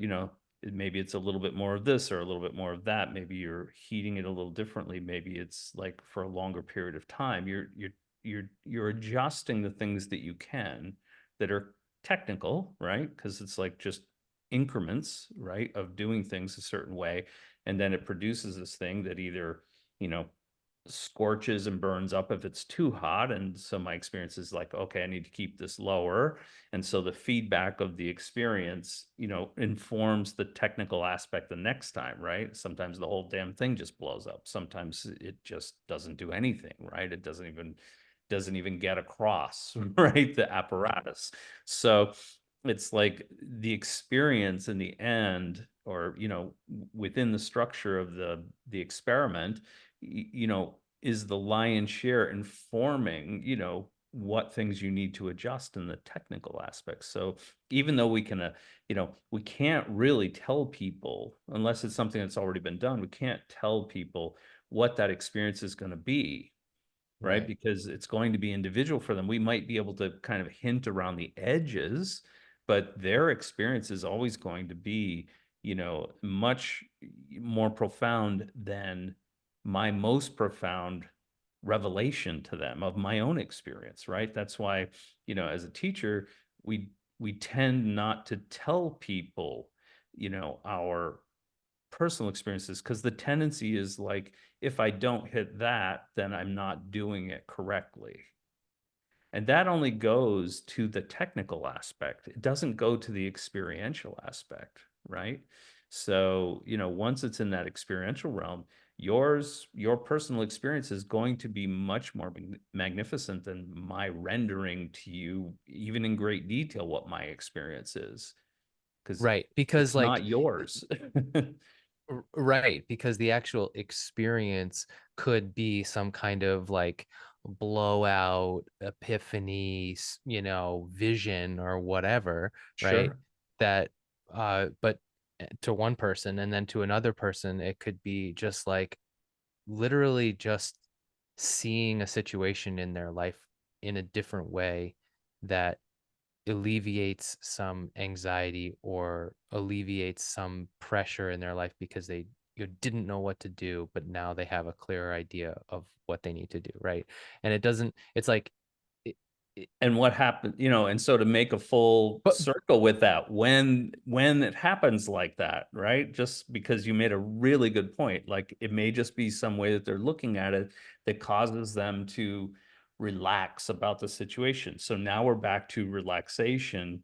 maybe it's a little bit more of this or a little bit more of that, maybe you're heating it a little differently, maybe it's like for a longer period of time, you're adjusting the things that you can that are technical, right? Because it's like just increments, right, of doing things a certain way, and then it produces this thing that either you know scorches and burns up if it's too hot. And so my experience is like, okay, I need to keep this lower. And so the feedback of the experience, informs the technical aspect the next time, right? Sometimes the whole damn thing just blows up. Sometimes it just doesn't do anything, right? It doesn't even get across, right? The apparatus. So it's like the experience in the end, or within the structure of the experiment, is the lion's share informing, what things you need to adjust in the technical aspects. So even though we can't really tell people unless it's something that's already been done, we can't tell people what that experience is going to be, right? right. Because it's going to be individual for them. We might be able to kind of hint around the edges, but their experience is always going to be, much more profound than my most profound revelation to them of my own experience, right? That's why, as a teacher, we tend not to tell people, our personal experiences, because the tendency is like, if I don't hit that, then I'm not doing it correctly. And that only goes to the technical aspect. It doesn't go to the experiential aspect, right? So, once it's in that experiential realm, your personal experience is going to be much more magnificent than my rendering to you, even in great detail, what my experience is, because Right, because it's like not yours. right, because the actual experience could be some kind of like blowout, epiphany, vision or whatever, right? Sure. That but to one person, and then to another person it could be just like literally just seeing a situation in their life in a different way that alleviates some anxiety or alleviates some pressure in their life because they didn't know what to do, but now they have a clearer idea of what they need to do, right? And it doesn't, it's like it, it, And what happened, and so to make a full but circle with that, when it happens like that, right? Just because you made a really good point, like it may just be some way that they're looking at it that causes them to relax about the situation. So now we're back to relaxation,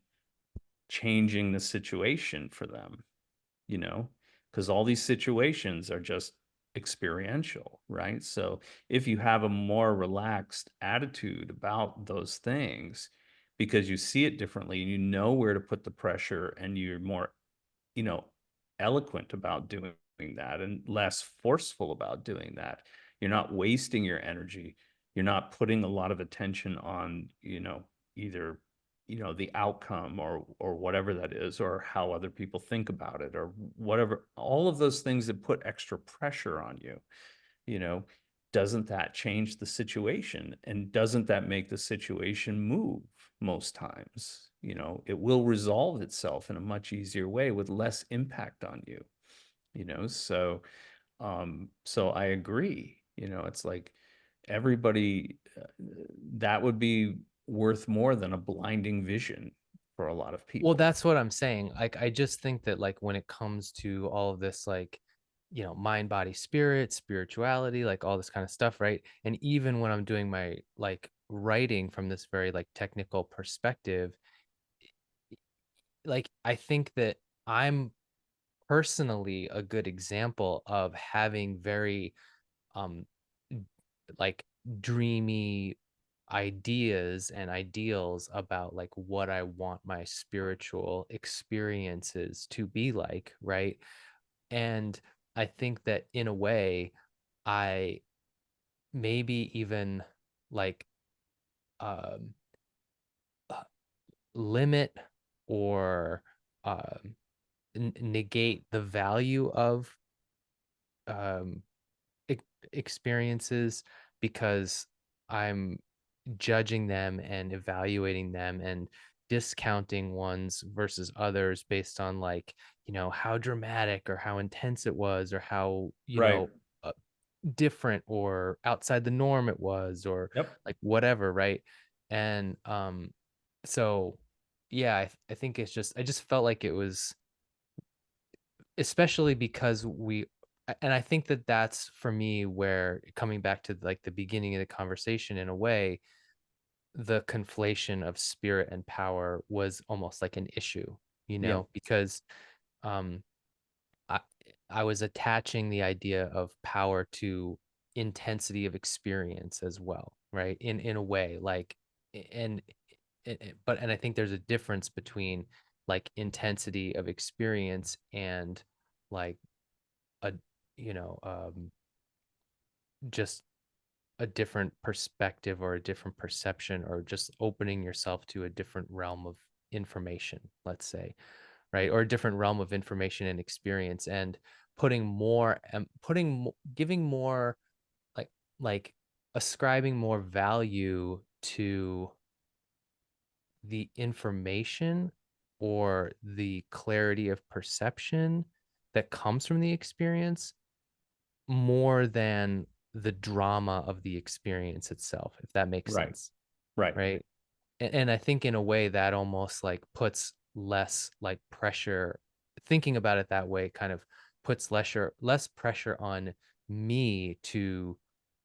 changing the situation for them, because all these situations are just experiential, right? So if you have a more relaxed attitude about those things because you see it differently and you know where to put the pressure and you're more, you know, eloquent about doing that and less forceful about doing that. You're not wasting your energy. You're not putting a lot of attention on, either, the outcome or whatever that is, or how other people think about it, or whatever, all of those things that put extra pressure on you, you know, doesn't that change the situation? And doesn't that make the situation move most times? It will resolve itself in a much easier way with less impact on you, so I agree. It's like everybody, that would be worth more than a blinding vision for a lot of Well, people. that's what I'm saying. Like, I just think that like when it comes to all of this, like, mind, body, spirit, spirituality, like all this kind of stuff, right? And even when I'm doing my like writing from this very like technical perspective, like I think that I'm personally a good example of having very um like dreamy ideas and ideals about like what I want my spiritual experiences to be like, right? And I think that in a way, I maybe even like um uh, limit or um negate the value of um experiences because I'm judging them and evaluating them and discounting ones versus others based on like, how dramatic or how intense it was or how, Right. different or outside the norm it was or Yep. like whatever, right? And so yeah, I think I just felt like it was especially because and I think that that's for me where coming back to like the beginning of the conversation in a way, the conflation of spirit and power was almost like an issue, Yep. because um I I was attaching the idea of power to intensity of experience as well, right? In a way, like and and I think there's a difference between like intensity of experience and like a just a different perspective or a different perception or just opening yourself to a different realm of information, let's say, right? Or a different realm of information and experience and putting more giving more like like ascribing more value to the information or the clarity of perception that comes from the experience more than the drama of the experience itself, if that makes Right. sense, Right. right? And I think in a way that almost like puts less like pressure, thinking about it that way kind of puts less pressure on me to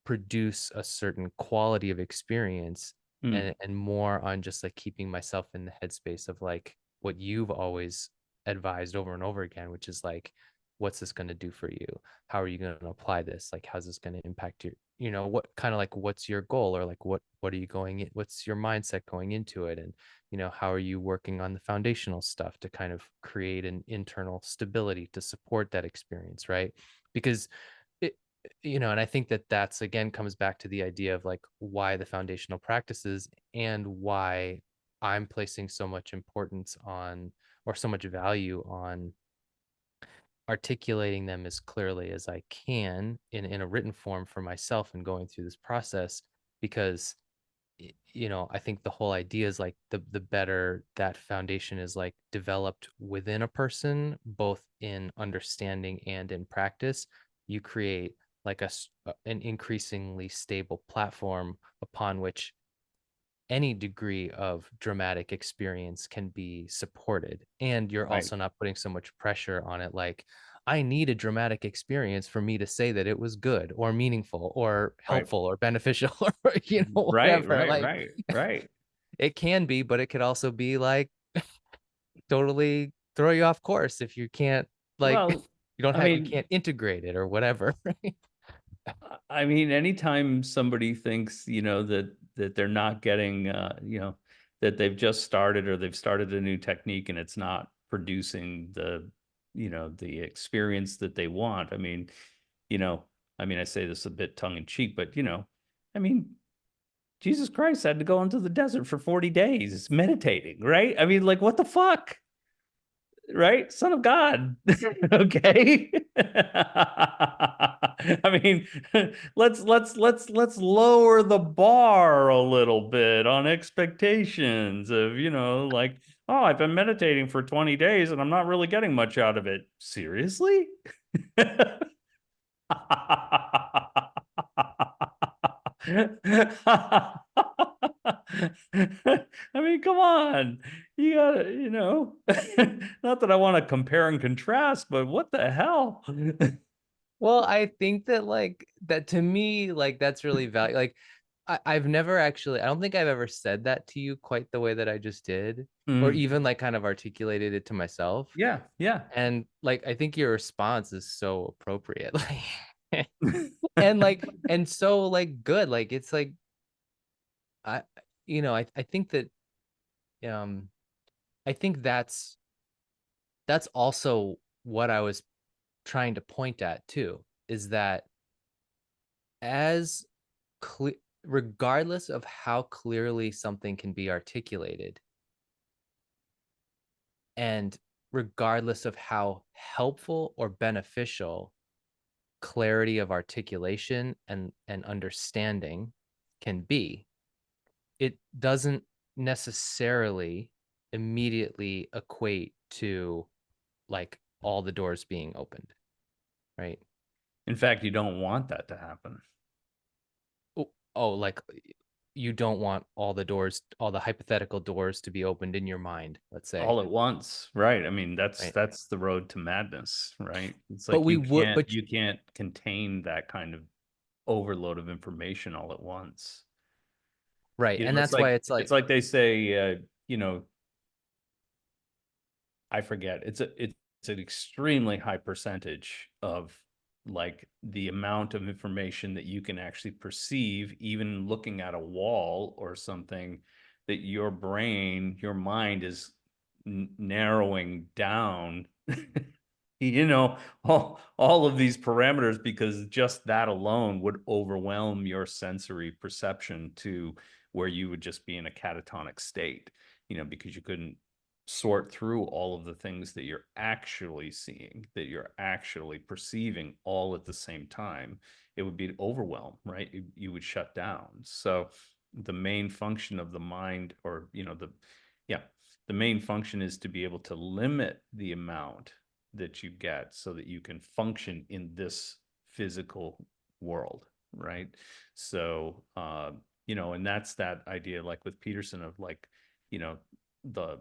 produce a certain quality of experience Mm. and more on just like keeping myself in the headspace of like what you've always advised over and over again, which is like, what's this going to do for you? How are you going to apply this? Like, how's this going to impact your, what kind of like, what's your goal or like, what are you going in? What's your mindset going into it? And, how are you working on the foundational stuff to kind of create an internal stability to support that experience? Right. Because it, and I think that that's again comes back to the idea of like why the foundational practices and why I'm placing so much importance on or so much value on articulating them as clearly as I can in a written form for myself and going through this process because I think the whole idea is like the better that foundation is like developed within a person both in understanding and in practice, you create like an increasingly stable platform upon which any degree of dramatic experience can be supported. And you're Right. also not putting so much pressure on it. Like, I need a dramatic experience for me to say that it was good or meaningful or Right. helpful or beneficial or, Right. whatever. Right. Like, Right. Right. it can be, but it could also be like totally throw you off course if you can't, like, Well, don't I have, you mean, can't integrate it or whatever. Right? I mean, anytime somebody thinks, that they're not getting, that they've just started or they've started a new technique and it's not producing the experience that they want. You know, I say this a bit tongue in cheek, but I mean, Jesus Christ had to go into the desert for 40 days meditating, right? I mean, like, what the fuck? Right? Son of God. Okay. I mean, let's lower the bar a little bit on expectations of, like, oh, I've been meditating for 20 days and I'm not really getting much out of it. Seriously? I mean, come on. You gotta, not that I want to compare and contrast, but what the hell? Well, I think that like that to me, like that's really value. Like I've never actually, I don't think I've ever said that to you quite the way that I just did, or Mm, even like kind of articulated it to myself. yeah, yeah. And like I think your response is so appropriate. Like and like and so like good. Like it's like I I think that um I think that's also what I was trying to point at too, is that as cle regardless of how clearly something can be articulated, and regardless of how helpful or beneficial clarity of articulation and understanding can be, it doesn't necessarily immediately equate to like all the doors being opened, right? In fact, you don't want that to happen Oh, like you don't want all the doors, all the hypothetical doors to be opened in your mind, let's say, all at once, right? I mean, that's right? that's the road to madness, right? It's But like we you would, can't but you can't contain that kind of overload of information all at once. right, You and know, it's that's why like it's it's like, like they say, I forget. It's an extremely high percentage of like the amount of information that you can actually perceive, even looking at a wall or something, that your mind is narrowing down. All of these parameters, because just that alone would overwhelm your sensory perception to where you would just be in a catatonic state, because you couldn't sort through all of the things that you're actually seeing, that you're actually perceiving all at the same time. It would be overwhelmed, right? You would shut down. So the main function of the mind, or yeah, the main function is to be able to limit the amount that you get so that you can function in this physical world, right? So and that's that idea, like with Peterson, of like, you know the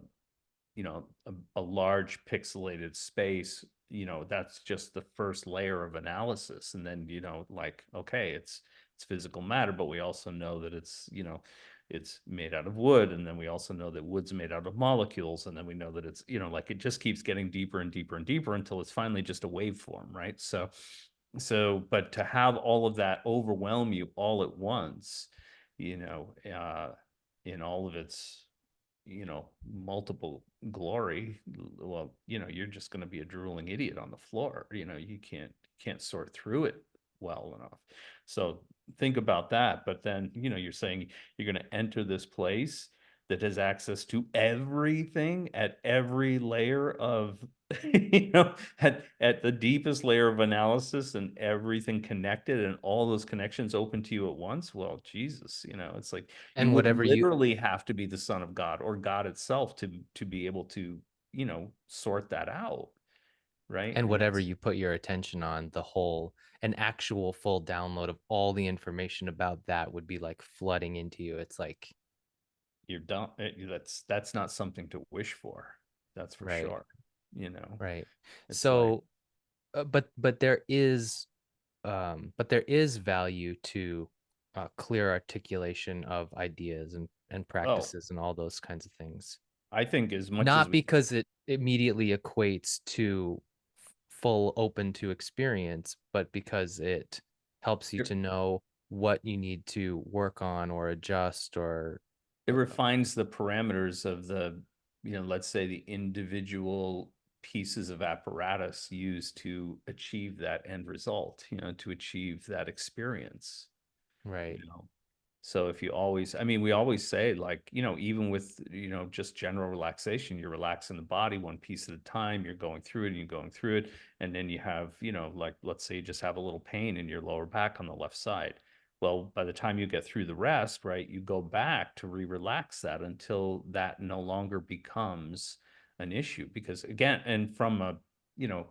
a large pixelated space, that's just the first layer of analysis. And then, like, okay, it's physical matter, but we also know that it's made out of wood, and then we also know that wood's made out of molecules, and then we know that it's, like, it just keeps getting deeper and deeper and deeper until it's finally just a waveform, right? But to have all of that overwhelm you all at once, in all of its, multiple glory, well, you're just going to be a drooling idiot on the floor. You can't sort through it well enough. So think about that. But then, you're saying you're going to enter this place that has access to everything at every layer of, at the deepest layer of analysis, and everything connected and all those connections open to you at once. Well, Jesus, it's like you and would whatever you, literally have to be the son of God or God itself to be able to, sort that out, right? and And whatever that's you put your attention on, the whole, an actual full download of all the information about that would be like flooding into you. It's like, you're done. That's not something to wish for. That's for right, sure. You know, right. it's like, So, but there is, but there is value to clear articulation of ideas and oh, practices and all those kinds of things. I think as much as Not we, because it immediately equates to full open to experience, but because it helps you It, to know what you need to work on or adjust or it refines the parameters of the, let's say the individual pieces of apparatus used to achieve that end result, to achieve that experience. right, you know so if you always, I mean, we always say, like, even with, just general relaxation, you're relaxing the body one piece at a time, you're going through it and you're going through it, and then you have, like, let's say you just have a little pain in your lower back on the left side. Well, by the time you get through the rest, right, you go back to re-relax that until that no longer becomes an issue. Because again, and you know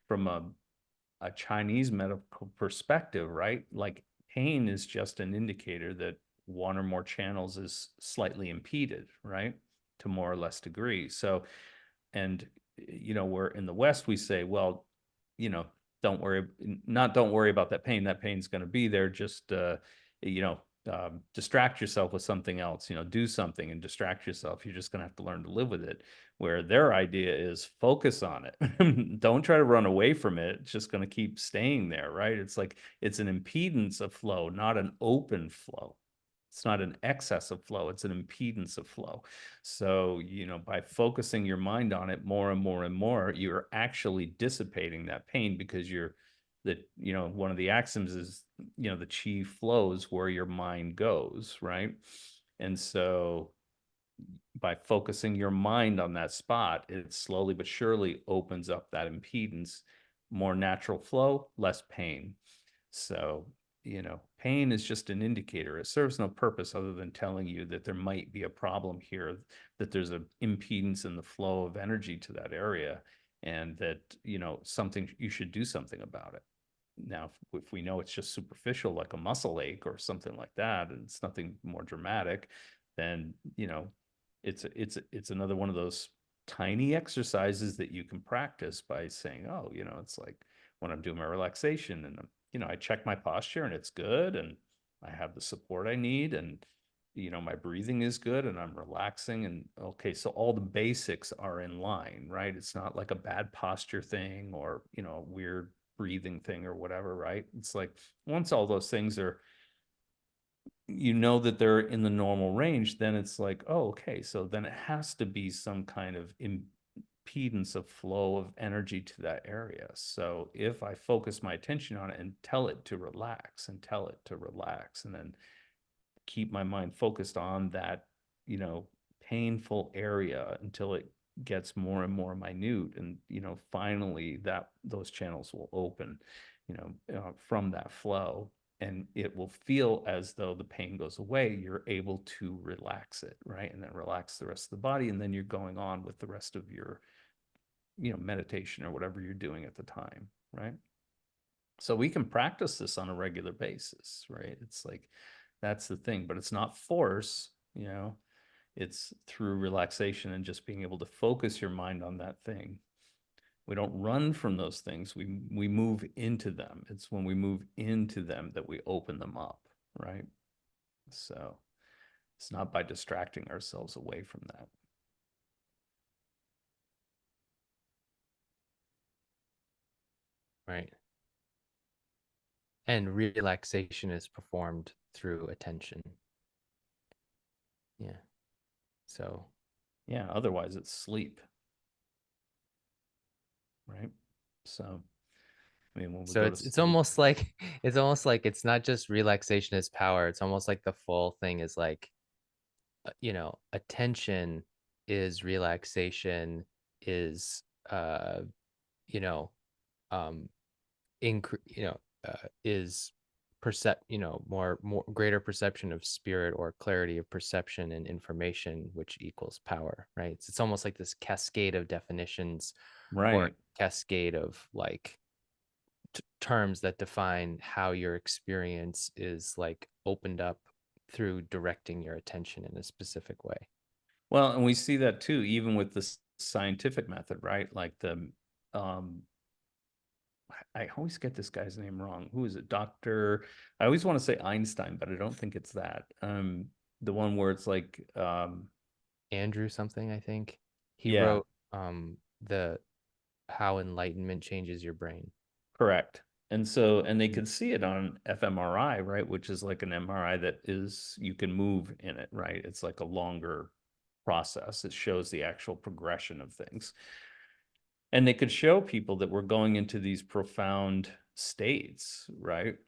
from a Chinese medical perspective, right? Like, pain is just an indicator that one or more channels is slightly impeded, right? To more or less degree. So, and we're in the West, we say, well, you know don't worry, not don't worry about that pain, that pain's going to be there, just you know distract yourself with something else, do something and distract yourself, you're just going to have to learn to live with it. Where their idea is focus on it. Don't try to run away from it, it's just going to keep staying there, right? It's like it's an impedance of flow, not an open flow. It's not an excess of flow, it's an impedance of flow. So, by focusing your mind on it more and more and more, you're actually dissipating that pain, because one of the axioms is, the chi flows where your mind goes, right? And so by focusing your mind on that spot, it slowly but surely opens up that impedance, more natural flow, less pain. So, pain is just an indicator. It serves no purpose other than telling you that there might be a problem here, that there's an impedance in the flow of energy to that area, and that, something, you should do something about it. Now, if we know it's just superficial, like a muscle ache or something like that, and it's nothing more dramatic, then, it's another one of those tiny exercises that you can practice by saying, oh, it's like when I'm doing my relaxation and I check my posture and it's good, and I have the support I need, and my breathing is good, and I'm relaxing, and okay, so all the basics are in line, right? It's not like a bad posture thing, or a weird breathing thing or whatever, right? It's like once all those things are, that they're in the normal range, then it's like, oh, okay, so then it has to be some kind of impedance of flow of energy to that area. So if I focus my attention on it and tell it to relax and tell it to relax, and then keep my mind focused on that, you know, painful area until it gets more and more minute, and finally that those channels will open, from that flow, and it will feel as though the pain goes away, you're able to relax it, right? And then relax the rest of the body, and then you're going on with the rest of your, meditation or whatever you're doing at the time, right? So we can practice this on a regular basis, right? It's like, that's the thing, but it's not force, it's through relaxation and just being able to focus your mind on that thing. We don't run from those things. We move into them. It's when we move into them that we open them up, right? So it's not by distracting ourselves away from that. right. And relaxation is performed through attention. Yeah. So Yeah, otherwise it's sleep, right? So, I mean, when we so go to it's sleep, almost like it's almost like it's not just relaxation is power. It's almost like the full thing is like attention is relaxation is you know um is more greater perception of spirit or clarity of perception and information, which equals power, right? It's almost like this cascade of definitions or right. cascade of like terms that define how your experience is like opened up through directing your attention in a specific way. Well, and we see that too, even with the scientific method, right? Like um, I always get this guy's name wrong. Who is it? Doctor, I always want to say Einstein, but I don't think it's that. The one where it's like, Andrew something, I think. He yeah, wrote the how enlightenment changes your brain. Correct. And so, and they Mm. could see it on fMRI, right? Which is like an MRI that is, you can move in it, right? It's like a longer process. It shows the actual progression of things. And they could show people that we're going into these profound states, right?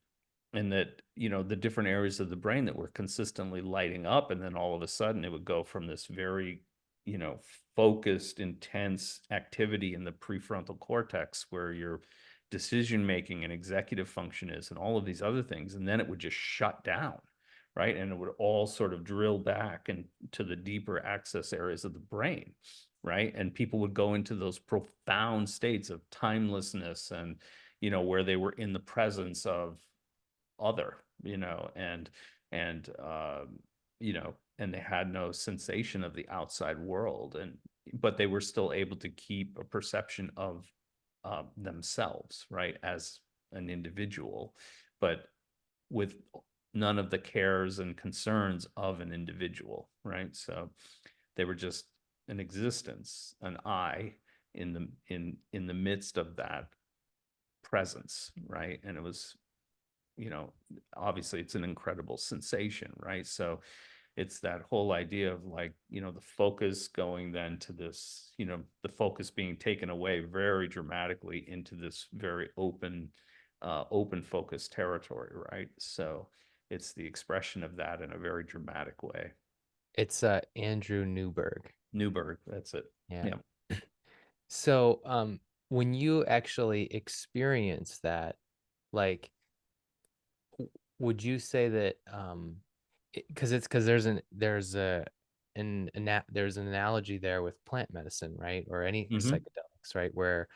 And that, you know, the different areas of the brain that were consistently lighting up, and then all of a sudden it would go from this very, you know, focused intense activity in the prefrontal cortex where your decision making and executive function is and all of these other things, and then it would just shut down, right? And it would all sort of drill back into the deeper access areas of the brain, right? And people would go into those profound states of timelessness, and you know, where they were in the presence of other, you know, and you know, and they had no sensation of the outside world, and but they were still able to keep a perception of themselves, right, as an individual, but with none of the cares and concerns of an individual, right? So they were just an existence, an I in the midst of that presence, right? And it was, you know, obviously it's an incredible sensation, right? So it's that whole idea of like, you know, the focus going then to this, you know, the focus being taken away very dramatically into this very open focus territory, right? So it's the expression of that in a very dramatic way. It's Andrew Newberg. Newberg, that's it. Yeah. Yeah. So when you actually experience that, like would you say that because there's an analogy there with plant medicine, right? Or any Mm-hmm. psychedelics, right? Where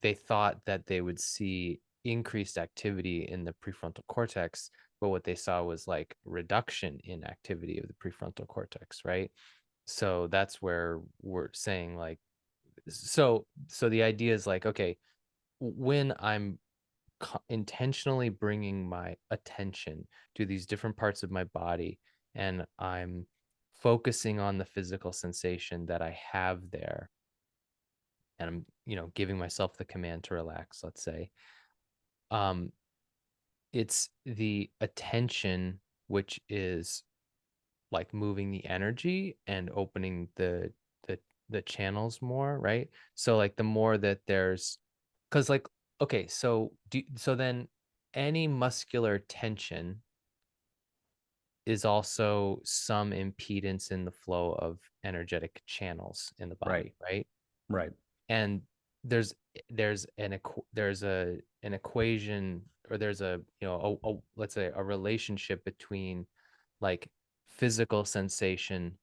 they thought that they would see increased activity in the prefrontal cortex, but what they saw was like reduction in activity of the prefrontal cortex, right? So that's where we're saying like so the idea is like, okay, when I'm intentionally bringing my attention to these different parts of my body and I'm focusing on the physical sensation that I have there, and I'm, giving myself the command to relax, let's say, um it's the attention which is like moving the energy and opening the the channels more, right? So like the more that there's, because like, okay, so then any muscular tension is also some impedance in the flow of energetic channels in the Right. body, right? Right. And there's there's an equation, or there's a, let's say a relationship between like physical sensation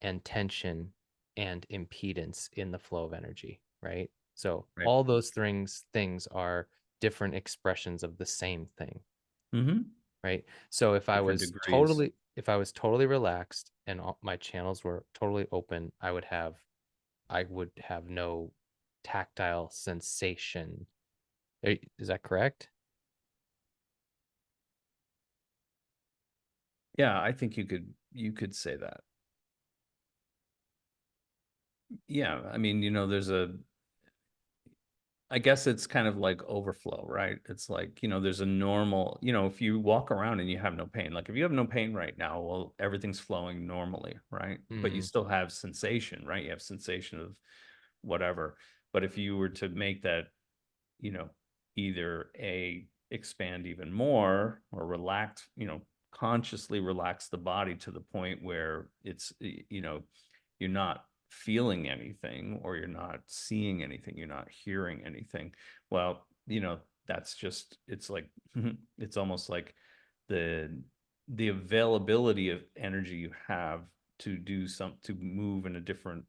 and tension and impedance in the flow of energy, right? So Right. all those things are different expressions of the same thing, Mm-hmm. right? So Different degrees. if I was totally relaxed and my channels were totally open, I would have no tactile sensation. Is that correct? Yeah, I think you could say that. Yeah, I mean, you know, I guess it's kind of like overflow, right? It's like, you know, there's a normal, you know, if you walk around and you have no pain, like if you have no pain right now, well, everything's flowing normally, right? But you Mm, still have sensation, right? You have sensation of whatever. But if you were to make that, you know, either a expand even more or relax, you know, consciously relax the body to the point where it's, you know, you're not feeling anything or you're not seeing anything, you're not hearing anything. Well, you know, that's just, it's like, it's almost like the, the availability of energy you have to do some, to move in a different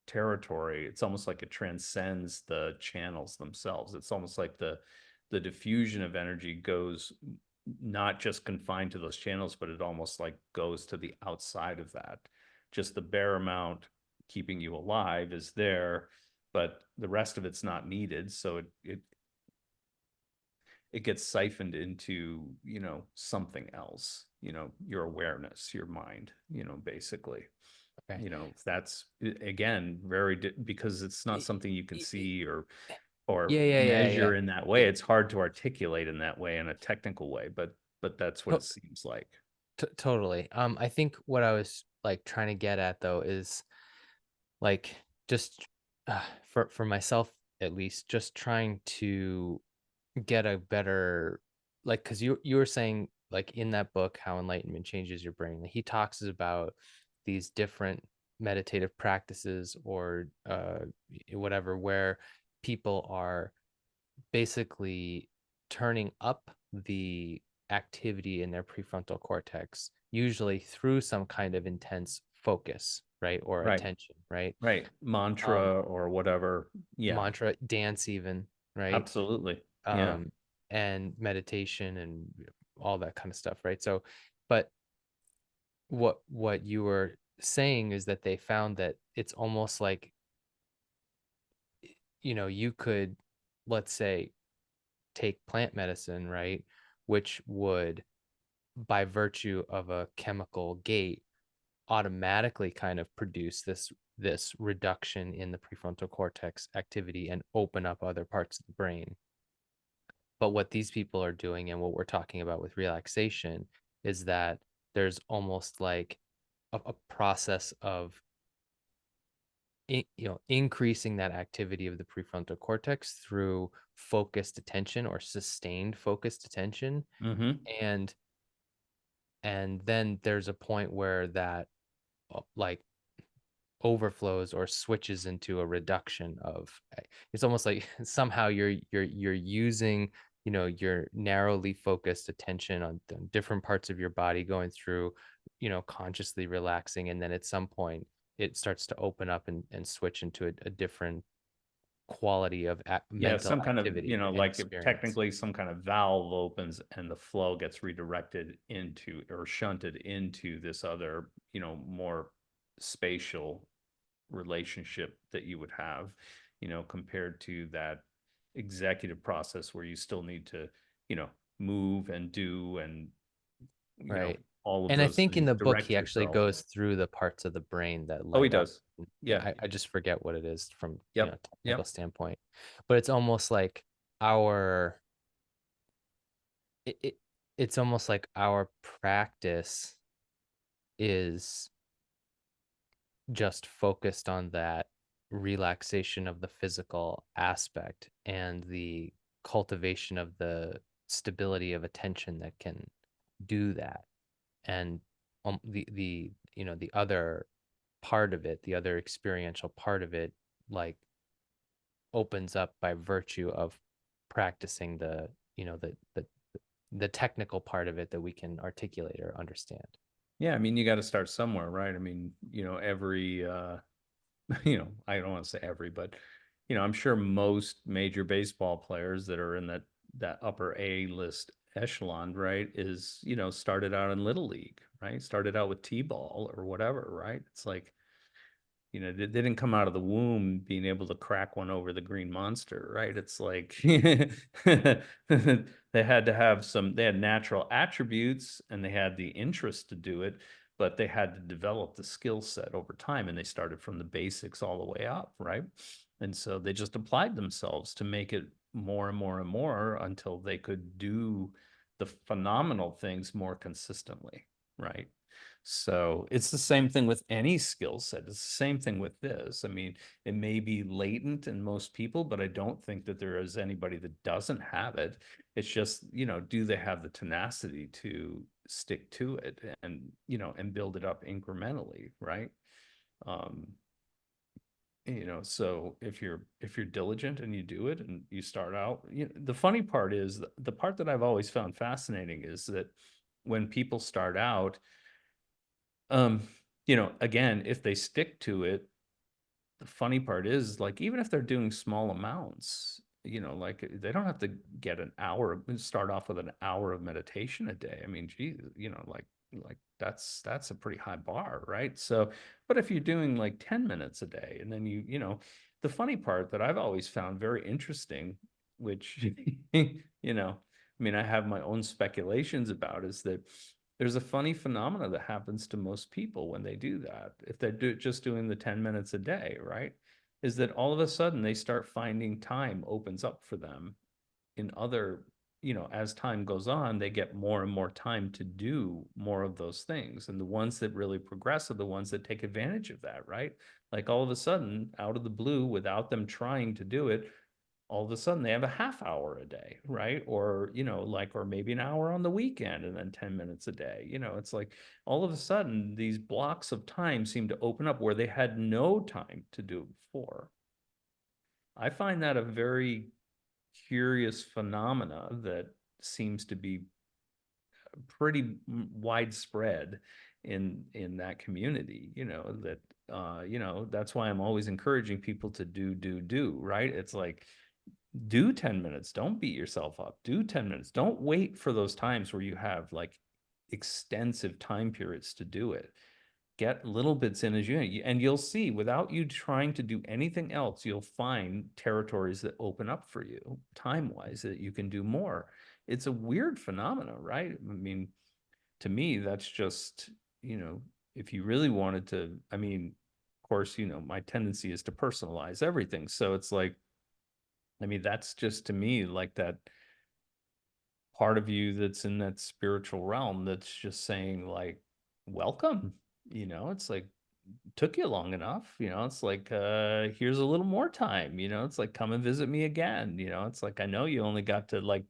territory. It's almost like it transcends the channels themselves. It's almost like the diffusion of energy goes not just confined to those channels, but it almost like goes to the outside of that. Just the bare amount keeping you alive is there, but the rest of it's not needed. So it gets siphoned into, you know, something else, you know, your awareness, your mind, you know, basically. right. That's again very because it's not Y- something you can y- y- see Yeah, or yeah, yeah, yeah. measure in that way. It's hard to articulate in that way, in a technical way, but that's what To- it seems like. Totally. I think what I was like trying to get at though is like just for myself at least, just trying to get a better like because you were saying like in that book how enlightenment changes your brain. Like, he talks about these different meditative practices or whatever where people are basically turning up the activity in their prefrontal cortex, usually through some kind of intense focus, right? Or Right. attention, right? Right. Um, Mantra or whatever. Yeah, mantra, dance, even, right? absolutely. Yeah. Um, and meditation and all that kind of stuff, right? So, but what you were saying is that they found that it's almost like, you could, let's say, take plant medicine, right? Which would, by virtue of a chemical gate, automatically kind of produce this reduction in the prefrontal cortex activity and open up other parts of the brain. But what these people are doing and what we're talking about with relaxation is that there's almost like a process of increasing that activity of the prefrontal cortex through focused attention or sustained focused attention, Mm-hmm. and then there's a point where that like overflows or switches into a reduction of, it's almost like somehow you're using your narrowly focused attention on different parts of your body going through, consciously relaxing, and then at some point it starts to open up and switch into a different quality of Yeah, mental some kind of, activity and like if experience. technically some kind of valve opens and the flow gets redirected into or shunted into this other, more spatial relationship that you would have, compared to that executive process where you still need to, you know, move and do and, Right. all of And I those think in things, the book, direct he actually yourself. goes through the parts of the brain that Oh, he light up. does. Yeah. I just forget what it is from, Yep. technical Yep. standpoint. But it's almost like our it, it's almost like our practice is just focused on that relaxation of the physical aspect and the cultivation of the stability of attention that can do that. And the other part of it, the other experiential part of it, like opens up by virtue of practicing the technical part of it that we can articulate or understand. Yeah. I mean, you got to start somewhere, right? I mean, every, I don't want to say every, but I'm sure most major baseball players that are in that upper A list echelon, right, is, started out in little league, right? Started out with T-ball or whatever, right? It's like, they didn't come out of the womb being able to crack one over the green monster, right? It's like they had natural attributes and they had the interest to do it, but they had to develop the skill set over time and they started from the basics all the way up, right? And so they just applied themselves to make it more and more and more until they could do the phenomenal things more consistently, right? So it's the same thing with any skill set. It's the same thing with this. I mean, it may be latent in most people, but I don't think that there is anybody that doesn't have it. It's just, do they have the tenacity to stick to it and, and build it up incrementally, right? Um, so if you're diligent and you do it and you start out, the funny part is the part that I've always found fascinating is that when people start out, um, again, if they stick to it, the funny part is like even if they're doing small amounts, like they don't have to get an hour, start off with an hour of meditation a day. I mean, geez, like that's a pretty high bar, right? So, but if you're doing like 10 minutes a day and then the funny part that I've always found very interesting, which I mean, I have my own speculations about is that there's a funny phenomena that happens to most people when they do that. If they're just doing the 10 minutes a day, right? Is that all of a sudden they start finding time opens up for them in other, as time goes on, they get more and more time to do more of those things. And the ones that really progress are the ones that take advantage of that, right? Like all of a sudden, out of the blue, without them trying to do it, all of a sudden they have a half hour a day, right? Or, or maybe an hour on the weekend and then 10 minutes a day. It's like all of a sudden these blocks of time seem to open up where they had no time to do before. I find that a very curious phenomena that seems to be pretty widespread in that community, that that's why I'm always encouraging people to do, right? It's like, do 10 minutes, don't beat yourself up, do 10 minutes, don't wait for those times where you have like extensive time periods to do it. Get little bits in as and you'll see, without you trying to do anything else, you'll find territories that open up for you time wise that you can do more. It's a weird phenomena, right? I mean, to me, that's just, if you really wanted to, I mean, of course, my tendency is to personalize everything. So it's like, I mean, that's just to me like that part of you that's in that spiritual realm that's just saying, like, welcome. It's like, took you long enough. It's like, here's a little more time. It's like, come and visit me again. It's like, I know you only got to like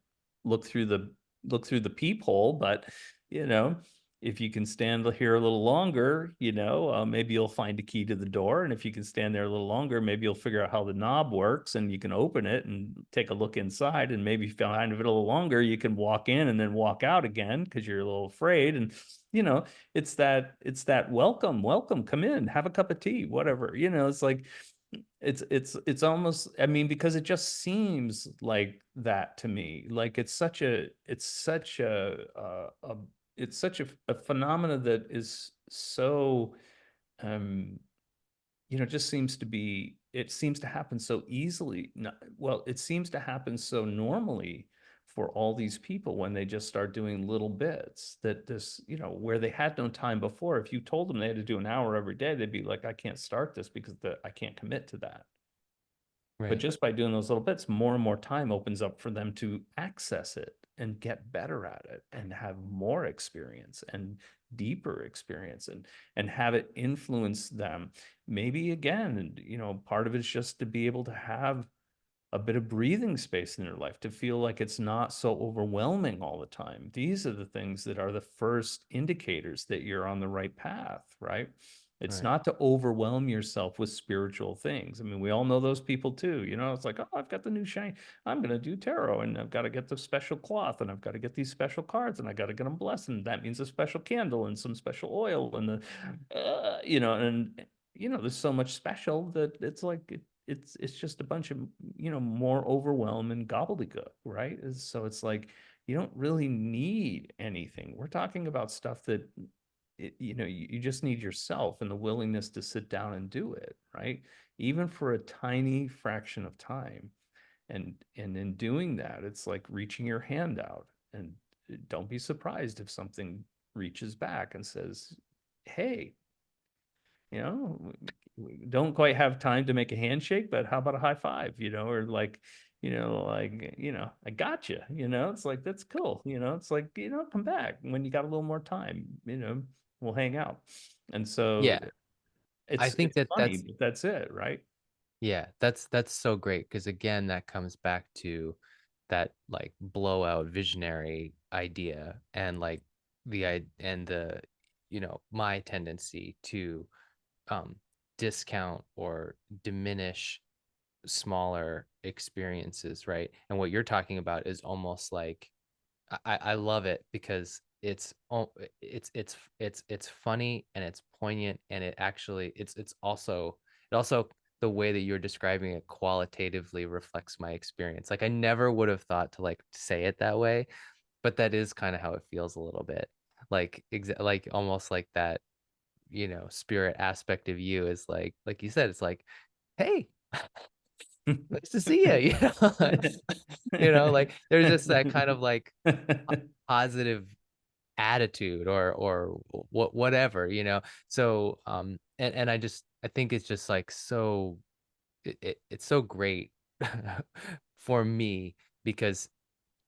look through the look through the peephole, but you know if you can stand here a little longer, maybe you'll find a key to the door. And if you can stand there a little longer, maybe you'll figure out how the knob works and you can open it and take a look inside. And maybe if you find it a little longer, you can walk in and then walk out again because you're a little afraid. And you know it's that welcome, come in, have a cup of tea, whatever. It's like, it's almost, I mean, because it just seems like that to me. Like it's such a phenomena that is so, um just it seems to happen so easily. Well, it seems to happen so normally for all these people when they just start doing little bits, that this, where they had no time before. If you told them they had to do an hour every day, they'd be like, I can't start this because I can't commit to that. But Right. just by doing those little bits, more and more time opens up for them to access it and get better at it and have more experience and deeper experience, and have it influence them. Maybe again, part of it is just to be able to have a bit of breathing space in their life, to feel like it's not so overwhelming all the time. These are the things that are the first indicators that you're on the right path, right? It's Right. not to overwhelm yourself with spiritual things. I mean, we all know those people too. It's like, oh, I've got the new shine. I'm going to do tarot and I've got to get the special cloth and I've got to get these special cards and I got to get them blessed. And that means a special candle and some special oil and there's so much special that it's like, it's just a bunch of, more overwhelm and gobbledygook, right? So it's like, you don't really need anything. We're talking about stuff that you just need yourself and the willingness to sit down and do it, right? Even for a tiny fraction of time. And in doing that, it's like reaching your hand out, and don't be surprised if something reaches back and says, hey, you know, we don't quite have time to make a handshake, but how about a high five, or like, I got you, it's like, that's cool. It's like, come back when you got a little more time, we'll hang out. And so Yeah. I think it's that funny, that's but that's it, right? yeah, that's so great because again, that comes back to that like blowout visionary idea and like and the my tendency to um discount or diminish smaller experiences, right? And what you're talking about is almost like I love it because it's funny and it's poignant and it actually it also the way that you're describing it qualitatively reflects my experience. Like I never would have thought to like say it that way, but that is kind of how it feels a little bit. Like almost like that, spirit aspect of you is like you said, it's like, hey, nice to see you, like there's just that kind of like positive attitude or whatever, you know. So and I think it's just like so it's so great for me because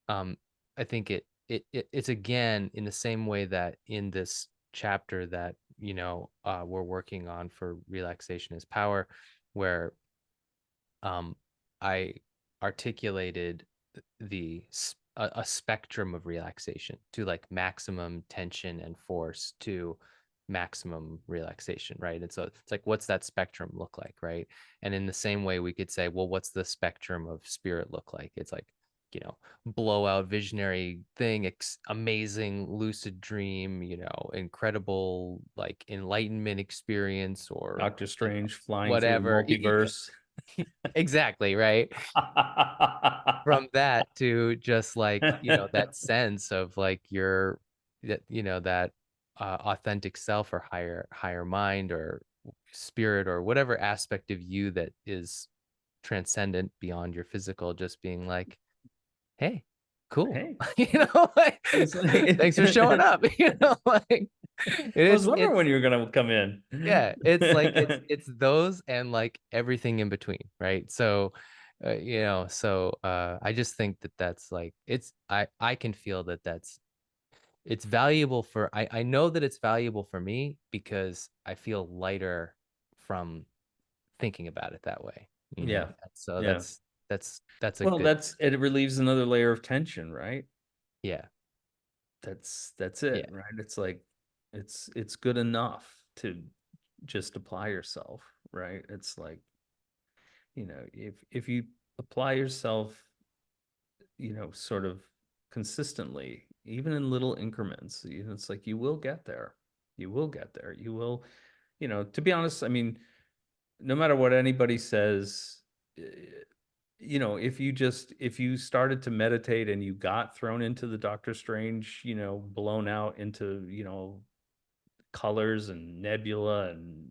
um I think it's again in the same way that in this chapter that we're working on for relaxation is power, where um I articulated a spectrum of relaxation to like maximum tension and force to maximum relaxation, right? And so it's like, what's that spectrum look like, right? And in the same way, we could say, well, what's the spectrum of spirit look like? It's like, blowout visionary thing, amazing lucid dream, incredible like enlightenment experience, or Doctor Strange flying through the whatever. multiverse. Exactly, right? From that to just like, that sense of like that authentic self, or higher mind, or spirit, or whatever aspect of you that is transcendent beyond your physical, just being like, hey, cool. Hey, Like, it's thanks for showing like, up. Like I was it's wondering it's when you were gonna come in. yeah, it's like it's those and like everything in between, right? So I just think that that's like, I can feel that it's valuable for, I know that it's valuable for me because I feel lighter from thinking about it that way, Yeah, so yeah. that's a Well, good, that's it relieves another layer of tension, right? yeah, That's it, yeah. right? It's like it's good enough to just apply yourself, right? It's like, if you apply yourself, sort of consistently, even in little increments, it's like you will get there. You will get there. You will, to be honest, I mean, no matter what anybody says, eh, if you started to meditate and you got thrown into the Doctor Strange, blown out into, colors and nebula and,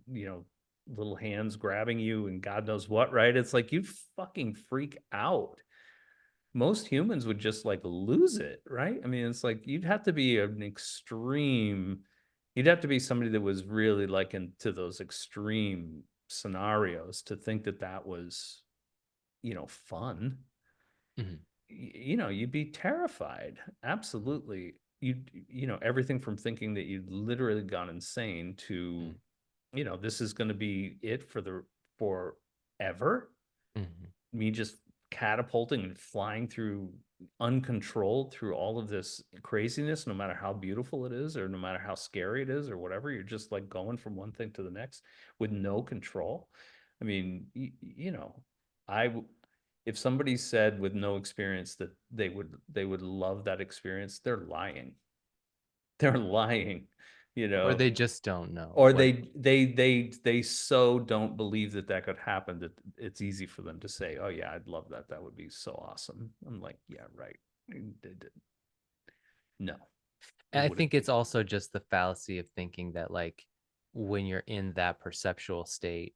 little hands grabbing you and God knows what, right? It's like you'd fucking freak out. Most humans would just like lose it, right? I mean, it's like you'd have to be somebody that was really like into those extreme scenarios to think that that was, fun. Mhm, You'd be terrified. Absolutely. Everything from thinking that you'd literally gone insane to, mhm, this is going to be it forever. mhm. Me just catapulting and flying through uncontrolled through all of this craziness, no matter how beautiful it is, or no matter how scary it is, or whatever. You're just like going from one thing to the next with no control. I mean, I if somebody said with no experience that they would love that experience, they're lying. They're lying, you Or know they just don't know or what. they so don't believe that that could happen that it's easy for them to say, "Oh yeah, I'd love that. That would be so awesome." I'm like, "Yeah, right." No, it And I wouldn't think be. it's also just the fallacy of thinking that like when you're in that perceptual state,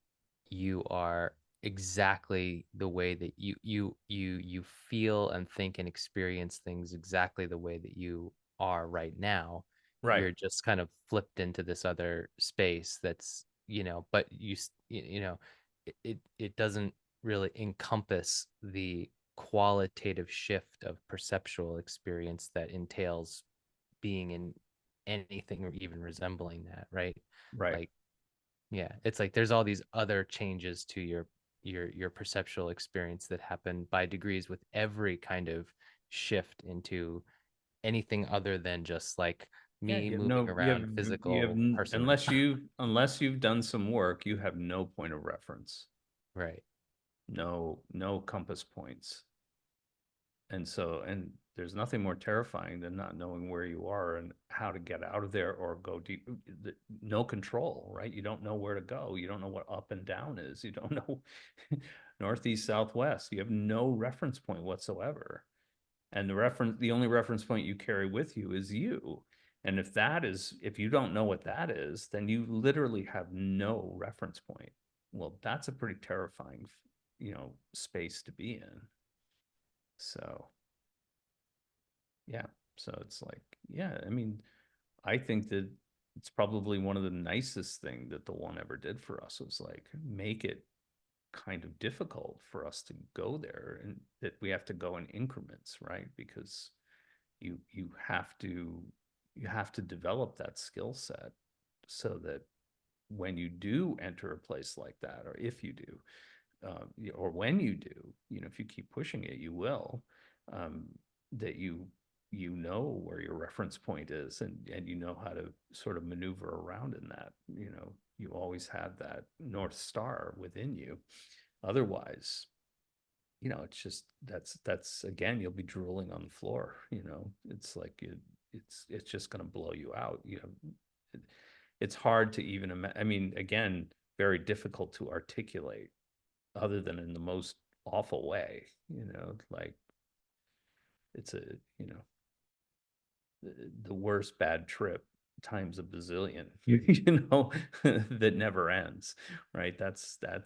you are exactly the way that you feel and think and experience things exactly the way that you are right now. Right, You're just kind of flipped into this other space that's, but it doesn't really encompass the qualitative shift of perceptual experience that entails being in anything or even resembling that, right? right. Like, yeah, it's like there's all these other changes to your perceptual experience that happen by degrees with every kind of shift into anything other than just like Yeah, me you have moving no around physical person. unless you've done some work, you have no point of reference. Right. No compass points. And there's nothing more terrifying than not knowing where you are and how to get out of there or go deep. No control, right? You don't know where to go. You don't know what up and down is. You don't know northeast, southwest. You have no reference point whatsoever. And the only reference point you carry with you is you. And if you don't know what that is, then you literally have no reference point. Well, that's a pretty terrifying, space to be in. So, yeah. So it's like, yeah, I mean, I think that it's probably one of the nicest thing that the one ever did for us was like make it kind of difficult for us to go there, and that we have to go in increments, right? Because you you have to develop that skill set so that when you do enter a place like that, or if you do, or when you do, if you keep pushing it, you will, um, that you know where your reference point is, and you know how to sort of maneuver around in that. You always have that North Star within you. Otherwise, it's just that's again, you'll be drooling on the floor. It's like it's just going to blow you out. It, it's hard to even imagine. I mean, again, very difficult to articulate other than in the most awful way. Like it's a you know the worst bad trip times a bazillion. That never ends, right? That's the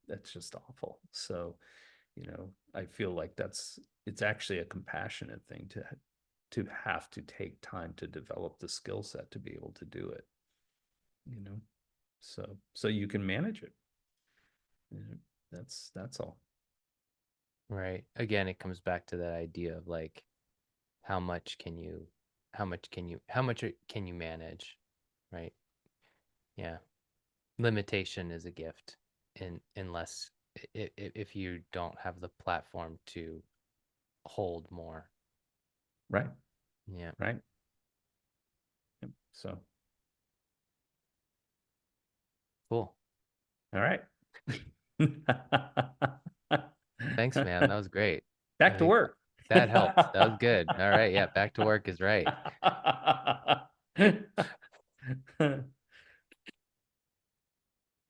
that's just awful. So I feel like it's actually a compassionate thing to have to take time to develop the skill set to be able to do it. you know so you can manage it. you know, that's all. Right. Again, it comes back to that idea of like how much can you how much can you manage, right? Yeah. Limitation is a gift in unless if you don't have the platform to hold more. Right. Yeah. Right. Yep. So Cool. all right. Thanks, man. That was great. I Back to think work. that helped. That was good. All right. Yeah, back to work is right.